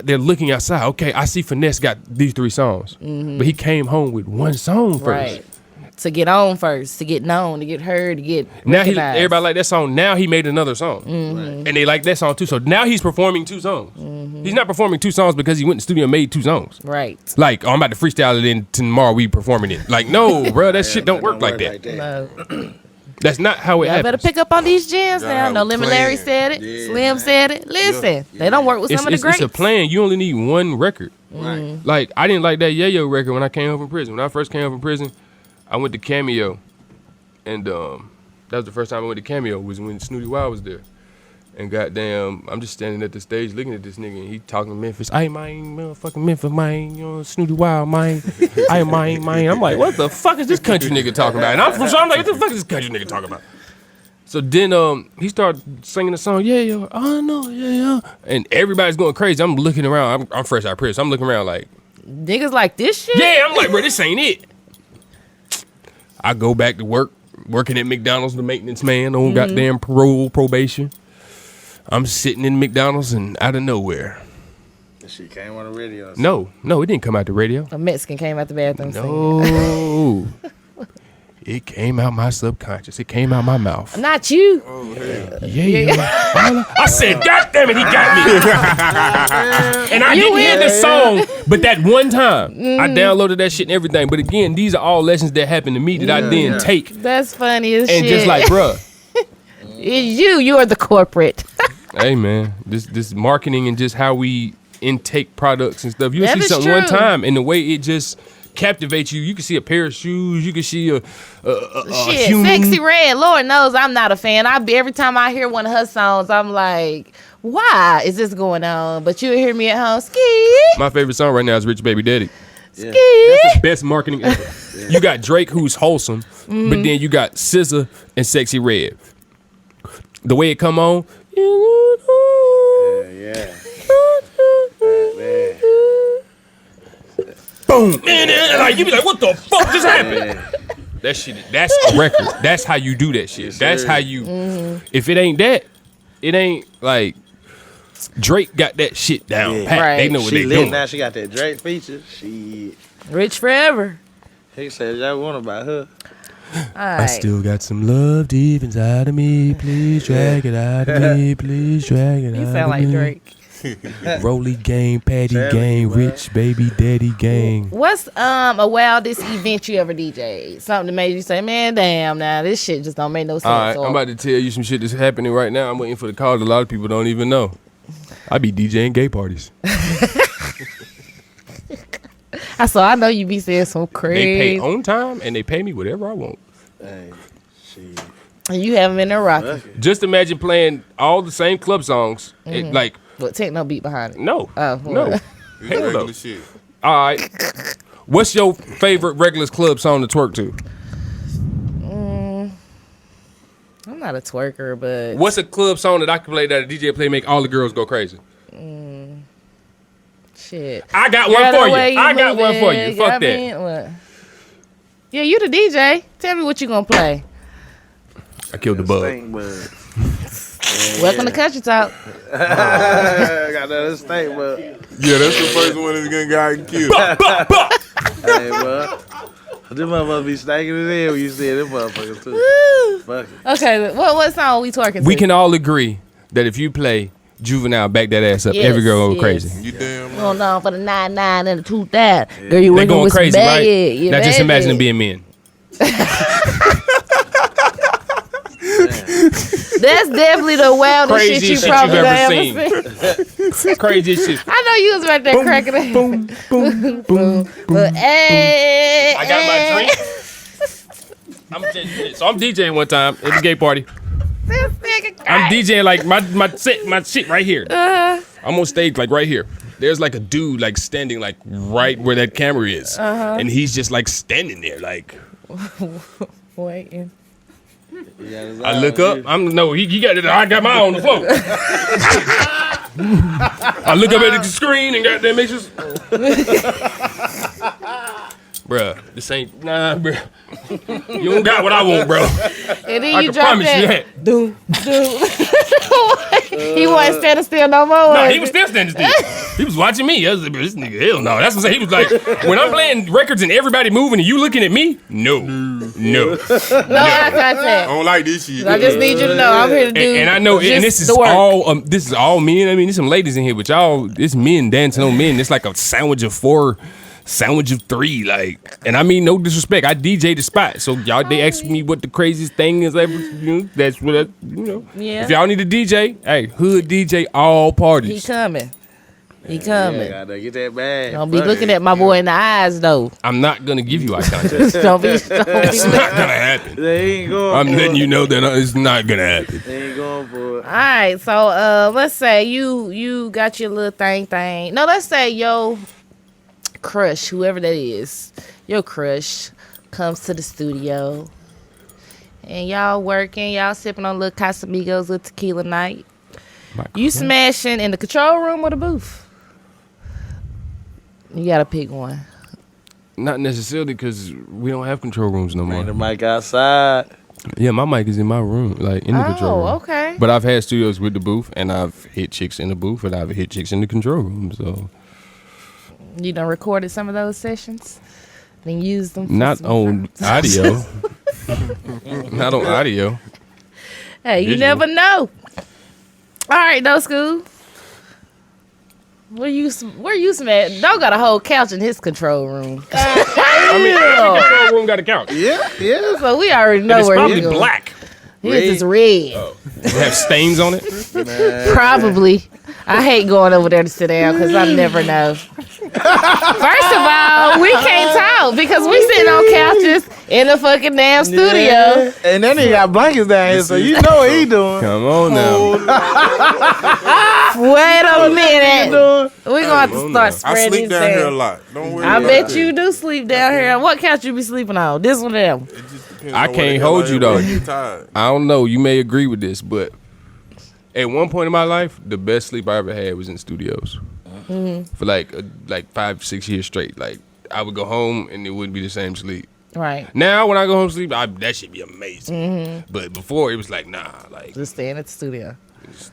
they're looking outside. Okay, I see Finesse got these 3 songs, but he came home with one song first. Right. To get on first, to get known, to get heard, to get Now recognized. everybody like that song. Now he made another song, and they like that song too. So now he's performing 2 songs. He's not performing 2 songs because he went to the studio and made 2 songs. Right. Like, oh, I'm about to freestyle it, and tomorrow we performing it. Like, no, bro, that shit don't work like that. No. That's not how it Y'all better happens. pick up on these gems Gotta now. have No a Limit plan. Larry said it. Yeah, Slim said it. Listen, they don't work with some of the greats. It's a plan. You only need one record. Right. Like, I didn't like that Yayo record when I came home from prison. When I first came home from prison, I went to Cameo, and that was the first time I went to Cameo was when Snooty Wild was there. And goddamn, I'm just standing at the stage looking at this nigga, and he talking to Memphis. Hey, man, motherfucking Memphis, man, you know, Snooty Wild, man. Hey, man. I'm like, what the fuck is this country nigga talking about? And I'm like, what the fuck is this country nigga talking about? So then he started singing the song, yeah, yo, I know, yeah. And everybody's going crazy. I'm looking around. I'm fresh out of prison. So I'm looking around like, Niggas like this shit? yeah, I'm like, bro, this ain't it. I go back to work, working at McDonald's, the maintenance man on goddamn probation. I'm sitting in McDonald's and out of nowhere. That shit came on the radio. No, it didn't come out the radio. A Mexican came out the bathroom singing. No. It came out my subconscious. It came out my mouth. Not you. Oh, hell. Yeah. I said, God damn it, he got me. And I didn't hear the song, but that one time, I downloaded that shit and everything. But again, these are all lessons that happened to me that I didn't take. That's funny as shit. And just like, bruh. It's you are the corporate. Hey, man, this marketing and just how we intake products and stuff. You'll That see is something one true. time, and the way it just captivates you. You can see a pair of shoes. You can see a Shit, human. Sexy Red. Lord knows I'm not a fan. Every time I hear one of her songs, I'm like, why is this going on? But you'll hear me at home. Ski. My favorite song right now is Rich Baby Daddy. Ski. That's the best marketing ever. You got Drake, who's wholesome, but then you got SZA and Sexy Red. The way it come on. Boom. And like, you be like, what the fuck just happened? That shit, that's a record. That's how you do that shit. That's how you, if it ain't that, it ain't like, Drake got that shit down pat. Right. They know what She they lit doing. now. She got that Drake feature. She. Rich forever. He said y'all want about her. All I right. still got some love deep inside of me. Please drag it out of me. Please drag it out of me. You sound like Drake. Rolly gang, Patty Savage, gang, man. Rich Baby Daddy gang. What's a wildest event you ever DJ'd? Something that made you say, man, damn, now this shit just don't make no sense. All right, Or- I'm about to tell you some shit that's happening right now. I'm waiting for the call that a lot of people don't even know. I be DJing gay parties. I know you be saying some They crazy. pay on time and they pay me whatever I want. Hey, she. And you have them in there rocking. Just imagine playing all the same club songs. It, like, But techno beat behind it. no. Oh, No. well. It's Hell no. regular shit. All right. What's your favorite regular club song to twerk to? I'm not a twerker, but What's a club song that I can play that a DJ play make all the girls go crazy? shit. I got Girl, one the for you. way you I got one for moving, you. Fuck I that. mean, what? Yeah, you the DJ. Tell me what you gonna play. I killed the bug. Stink bug. Welcome to Country Talk. Got that stink bug. Yeah, that's the first one that's gonna get killed. Hey, bud. Them motherfuckers be stinking his head when you see them motherfuckers too. Woo. Fuck it. Okay, what song are we twerking to? We can all agree that if you play Juvenile, back that ass up, Yes, every girl go yes. crazy. You damn right. Going on for the 99 and the 2000. Girl, you They working going with crazy, some right? bad. Yeah, Now just baby. imagine them being men. That's definitely the wildest shit Craziest you shit probably you've ever ever seen. Craziest shit. I know you was right there cracking it. Boom, boom, boom. But, hey, I got my drink. I'm telling you this. So I'm DJing one time at a gay party. This nigga I'm crazy. DJing like my shit right here. I'm on stage like right here. There's like a dude like standing like right where that camera is, and he's just like standing there like. Waiting. I look up. He got it. I got mine on the floor. I look up at the screen and goddamn makes us. Bruh, this ain't bruh. You don't got what I want, bro. And then I you can drop promise you that. that. Doom, he wasn't standing still no more. No, was he was still standing still. He was watching me. I was like, this nigga, hell no. That's what I'm saying. He was like, when I'm playing records and everybody moving and you looking at me, no. No eye I contact. don't like this shit. I just need you to know I'm here to do. And I know, and just this is the work. all men. I mean, there's some ladies in here, but y'all, it's men dancing on men. It's like a sandwich of 4, sandwich of 3, like, and I mean no disrespect. I DJ the spot, so y'all they ask me what the craziest thing is ever. You know, that's what Yeah. If y'all need a DJ, hey, hood DJ all He parties. coming. He coming. Yeah, gotta get that bag. Don't be looking at my boy in the eyes though. I'm not gonna give you eye contact. don't be It's not gonna happen. They ain't going. I'm for letting it. you know that it's not gonna happen. They ain't going for it. All right, so let's say you got your little thing. No, let's say your crush, whoever that is, your crush comes to the studio, and y'all working, y'all sipping on little Casamigos with tequila night. You smashing in the control room or the booth? You gotta pick one. Not necessarily because we don't have control rooms no Bring the more. mic outside. Yeah, my mic is in my room, like in the control room. Oh, okay. But I've had studios with the booth, and I've hit chicks in the booth, and I've hit chicks in the control room. So You done recorded some of those sessions? Then used them for not some on purpose? audio. Not on audio. Hey, you Visual. never know. All right, Doe Skool. Where you at? Doe got a whole couch in his control room. Control room got a couch. Yeah. So we already know It's where probably he's going. black. His is red. Does it have stains on it? Probably. I hate going over there to sit down because I never know. First of all, we can't talk because we sitting on couches in the fucking damn studio. Yeah. And then he got blankets down here, so you know what he doing. Come on now. Wait a minute. We're going to have to Come on start now. I spreading sleep these down here a things. lot. Don't worry I about bet that. you do sleep down here. What couch you be sleeping on? This one or that one? It just depends I on what can't the hell hold I you, am though. when I get tired. I don't know. You may agree with this, but at one point in my life, the best sleep I ever had was in studios. For like 5-6 years straight. Like I would go home and it wouldn't be the same sleep. Right. Now when I go home to sleep, that should be amazing. But before it was like like Just staying at the studio.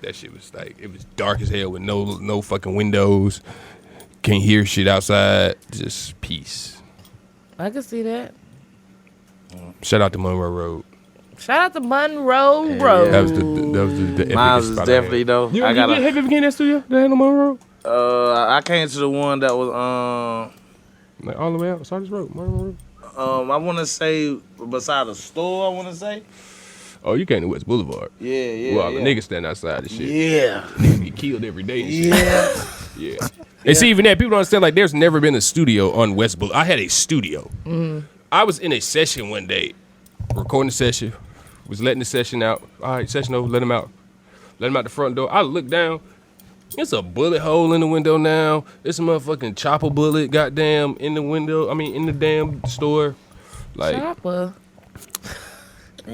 that shit was like it was dark as hell with no fucking windows. Can't hear shit outside. Just peace. I can see that. Shout out to Monroe Road. Shout out to Monroe Road. That was the Mine's epicest is spot I definitely had. though. You I got have you ever been in that studio that had on Monroe Road? I came to the one that was Like all the way out Sardis Road, Monroe Road. I want to say beside the store. I want to say. Oh, you came to West Boulevard. Yeah. Well, the niggas stand outside and shit. Yeah. Niggas get killed every day and shit. Yeah. Yeah. And see, even that, people don't understand, like, there's never been a studio on West Boulevard. I had a studio. I was in a session one day, recording a session, was letting the session out. All right, session over, let him out. Let him out the front door. I look down. It's a bullet hole in the window now. It's a motherfucking chopper bullet, goddamn, in the window. I mean, in the damn store. Like, Chopper.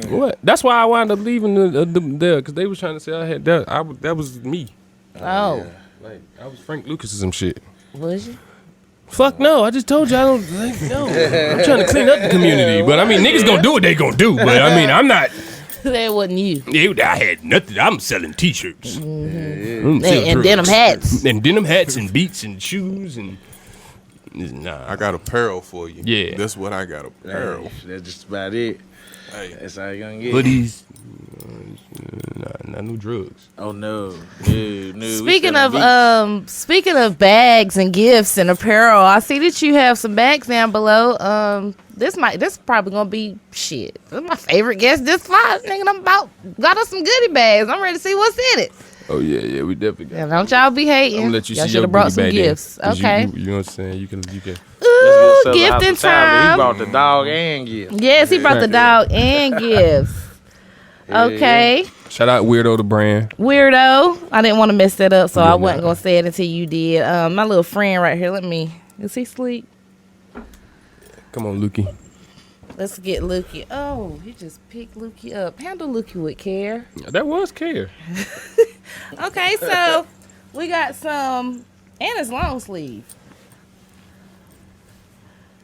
what? That's why I wound up leaving the because they was trying to say I had that. That was me. Oh. Like, I was Frank Lucas or some shit. Was you? Fuck no, I just told you I don't, like, no. I'm trying to clean up the community. But I mean, niggas gonna do what they gonna do. But I mean, I'm not, That wasn't you. I had nothing. I'm selling t-shirts. I'm selling And denim drugs. hats. And denim hats and beats and shoes and, nah. I got apparel for you. Yeah. That's what I got, apparel. That's just about it. Hey. That's how you gonna get. Hoodies. Not no drugs. Oh no. Speaking of bags and gifts and apparel, I see that you have some bags down below. This probably gonna be shit. This is my favorite guest this far. Nigga, got us some goodie bags. I'm ready to see what's in it. Oh yeah, we definitely got. And don't y'all be hating. I'm gonna let you Y'all see should your have brought goodie some bag gifts. then, 'cause Okay. You know what I'm saying? You can. Ooh, gifting He time. brought the dog and gift. Yes, he brought the dog and gifts. Okay. Shout out Weirdo the brand. Weirdo. I didn't want to mess that up, so Yeah, I wasn't nah. gonna say it until you did. My little friend right here. Is he asleep? Come on, Lukey. Let's get Lukey. Oh, he just picked Lukey up. Handle Lukey with care. That was care. Okay, so we got some, and it's long sleeve.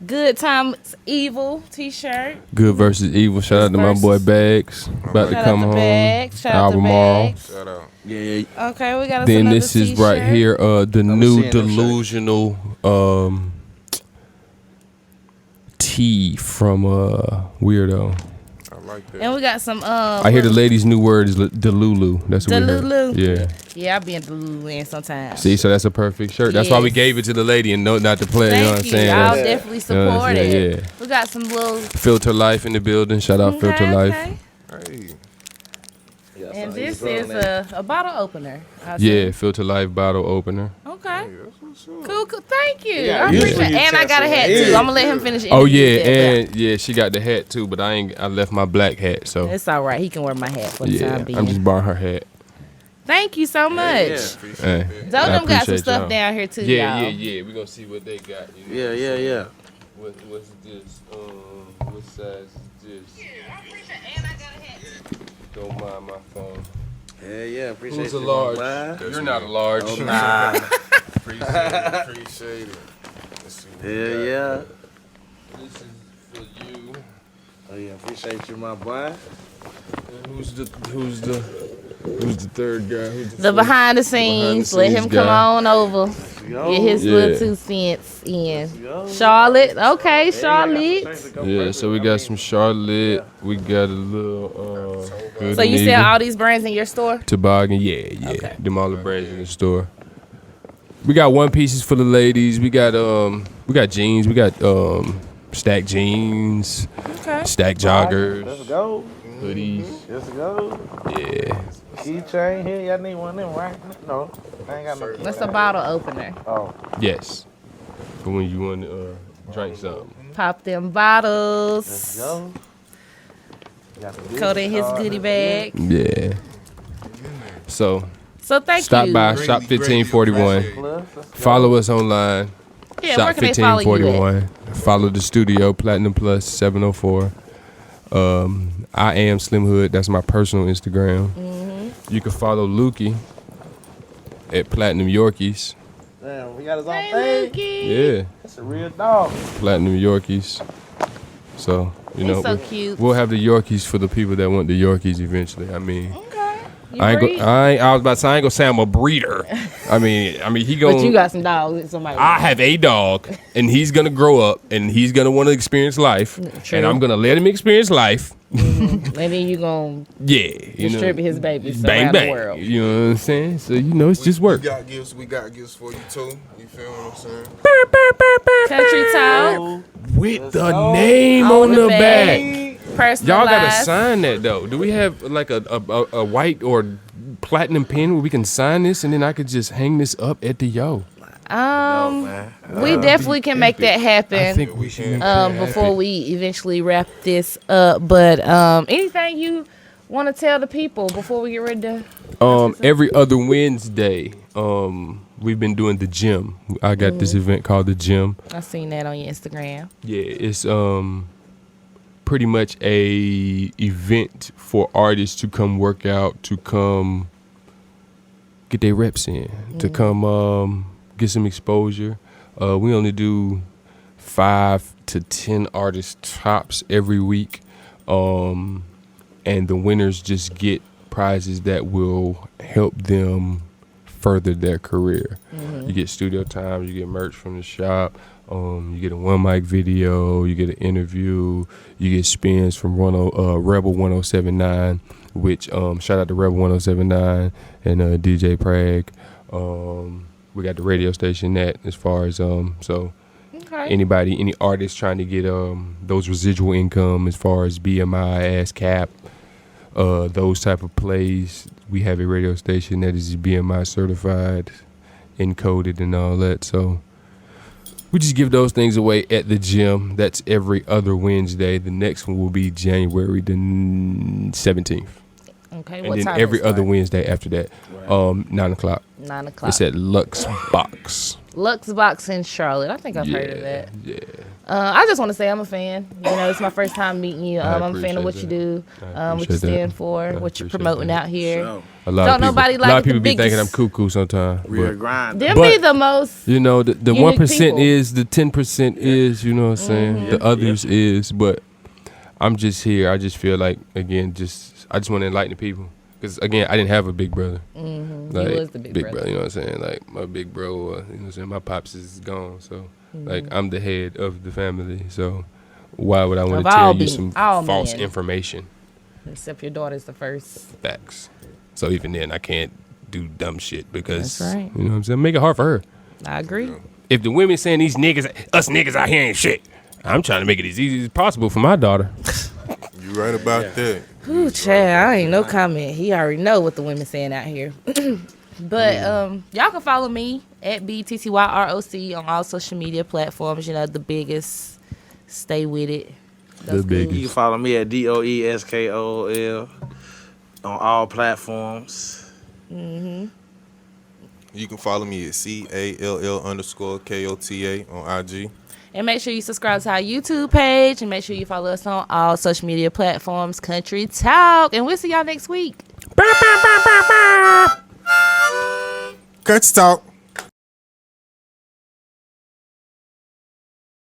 Good Times Evil t-shirt. Good versus evil. Shout out to my boy Bags. About to Shout come out to home. Bags. Shout out to Albemarle. Bags. Shout out. Yeah. Okay, we got us Then another this is t-shirt. right here, the new seeing them delusional tee from Weirdo. I like that. And we got some I hear the lady's new word is Delulu. That's what we heard. Delulu. Yeah. Yeah, I be in Delulu sometimes. See, so that's a perfect shirt. That's why we Yes. gave it to the lady and not to play. You know what I'm Thank you. saying? I'll That's- definitely you know what I'm support saying? it. Yeah. We got some little Filter Life in the building. Shout out Filter Life. okay. Hey. And this is a bottle opener. I Yeah, see. Filter Life bottle opener. Okay. That's what's up. Cool. Thank you. Yeah, I usually appreciate you it. And I got a hat test it. too. I'm gonna let him finish. Oh yeah, interviewing that, and yeah, she got the hat too, but I left my black hat, so but it's all right. He can wear my hat for the yeah, time being. I'm just borrowing her hat. Thank you so much. Appreciate Hey. that. Doe I them got some appreciate stuff y'all. down here too, Yeah, y'all. yeah. We're gonna see what they got. You know? Yeah. What's this? What size is this? Don't mind my phone. Yeah. Appreciate Who's a you, large? my boy. You're not a large. Oh, nah. Appreciate it. Let's see what we got. Yeah. This is for you. Oh yeah. Appreciate you, my boy. And who's the third guy? Who's The behind the scenes. Let him come guy. on over. Get his little 2 cents in. Charlotte. Okay, Charlotte. Yeah, so we got some Charlotte. We got a little. So you sell all these brands in your store? Toboggan, yeah. Okay. Them all the brands in the store. We got one pieces for the ladies. We got jeans. We got stack jeans, stack joggers, Let's go. hoodies. Let's go. Yeah. Keychain here. Y'all need one of them, right? No. I ain't got no. That's a bottle opener. Oh. Yes. For when you want to drink something. Pop them bottles. Let's go. Kota in his goodie bag. Yeah. So Thank stop you. by Shop 1541. Follow us online. Yeah, Shop where can they follow you at? 1541. Follow the studio, Platinum Plus 704. I am Slim Hood. That's my personal Instagram. You can follow Lukey at Platinum Yorkies. Damn, we got his own Hey, thing. Lukey. Yeah, That's a real dog. Platinum Yorkies. So, you know, He's so cute. we'll have the Yorkies for the people that want the Yorkies eventually. I mean, Okay. You I breed? was about to say I ain't gonna say I'm a breeder. I mean he But you gonna. got some dogs and somebody. I have a dog, and he's gonna grow up, and he's gonna want to experience life, True. and I'm gonna let him experience life. And then you gonna Yeah, you know, distribute his babies bang around bang. the world. You know what I'm saying? So you know, it's just work. We got gifts for you too. You feel what I'm saying? Country Talk. With the name on the back. Personalized. Y'all gotta sign that though. Do we have like a white or platinum pen where we can sign this, and then I could just hang this up at the We definitely can make that happen. I think we should make that before happen. we eventually wrap this up. But anything you want to tell the people before we get ready to? Every other Wednesday, we've been doing the gym. I got this event called the gym. I seen that on your Instagram. Yeah, it's pretty much a event for artists to come work out, to come get their reps in, to come get some exposure. We only do 5 to 10 artists tops every week, and the winners just get prizes that will help them further their career. You get studio time, you get merch from the shop, you get a one mic video, you get an interview, you get spins from Rebel 1079, which shout out to Rebel 1079 and DJ Prag. We got the radio station that as far as so anybody, any artist trying to get those residual income as far as BMI, ASCAP, those type of plays, we have a radio station that is BMI certified, encoded and all that. So we just give those things away at the gym. That's every other Wednesday. The next one will be January the 17th. Okay, And what then time every is it? other Wednesday after that, 9 o'clock. 9 o'clock. It's at Lux Box. Lux Box in Charlotte. I think I've heard of that. Yeah. I just want to say I'm a fan. You know, it's my first time meeting you. I I'm a fan of what appreciate you do, I what you appreciate that. stand for, I what you're appreciate promoting that. out here. So, A lot Don't of people, nobody a lot like of people the be thinking I'm biggest- cuckoo sometimes. real But, grind. Them But- be the most. you know, the Unique 1% people. is, the 10% is, you know what I'm saying? Mm-hmm. The others is, but I'm just here. I just feel like, again, I just want to enlighten the people. Because, again, I didn't have a big brother. Mm-hmm. Like, He was the big brother. you know what I'm saying? Like, my big bro, you know what I'm saying? My pops is gone. So, like, I'm the head of the family. So, why would I want Of to tell all you men- some all false men. information? Except your daughter's the first. Facts. So, even then, I can't do dumb shit because, That's right. you know what I'm saying? Make it hard for her. I agree. If the women saying us niggas out here ain't shit, I'm trying to make it as easy as possible for my daughter. You right about that. Ooh, Chad, I ain't no comment. He already know what the women saying out here. But y'all can follow me at BTTYROC on all social media platforms. You know, the biggest. Stay with it. The biggest. You can follow me at DOESKOOL on all platforms. You can follow me at CALL_KOTA on IG. And make sure you subscribe to our YouTube page. And make sure you follow us on all social media platforms. Kuntry Talk. And we'll see y'all next week. Kuntry Talk.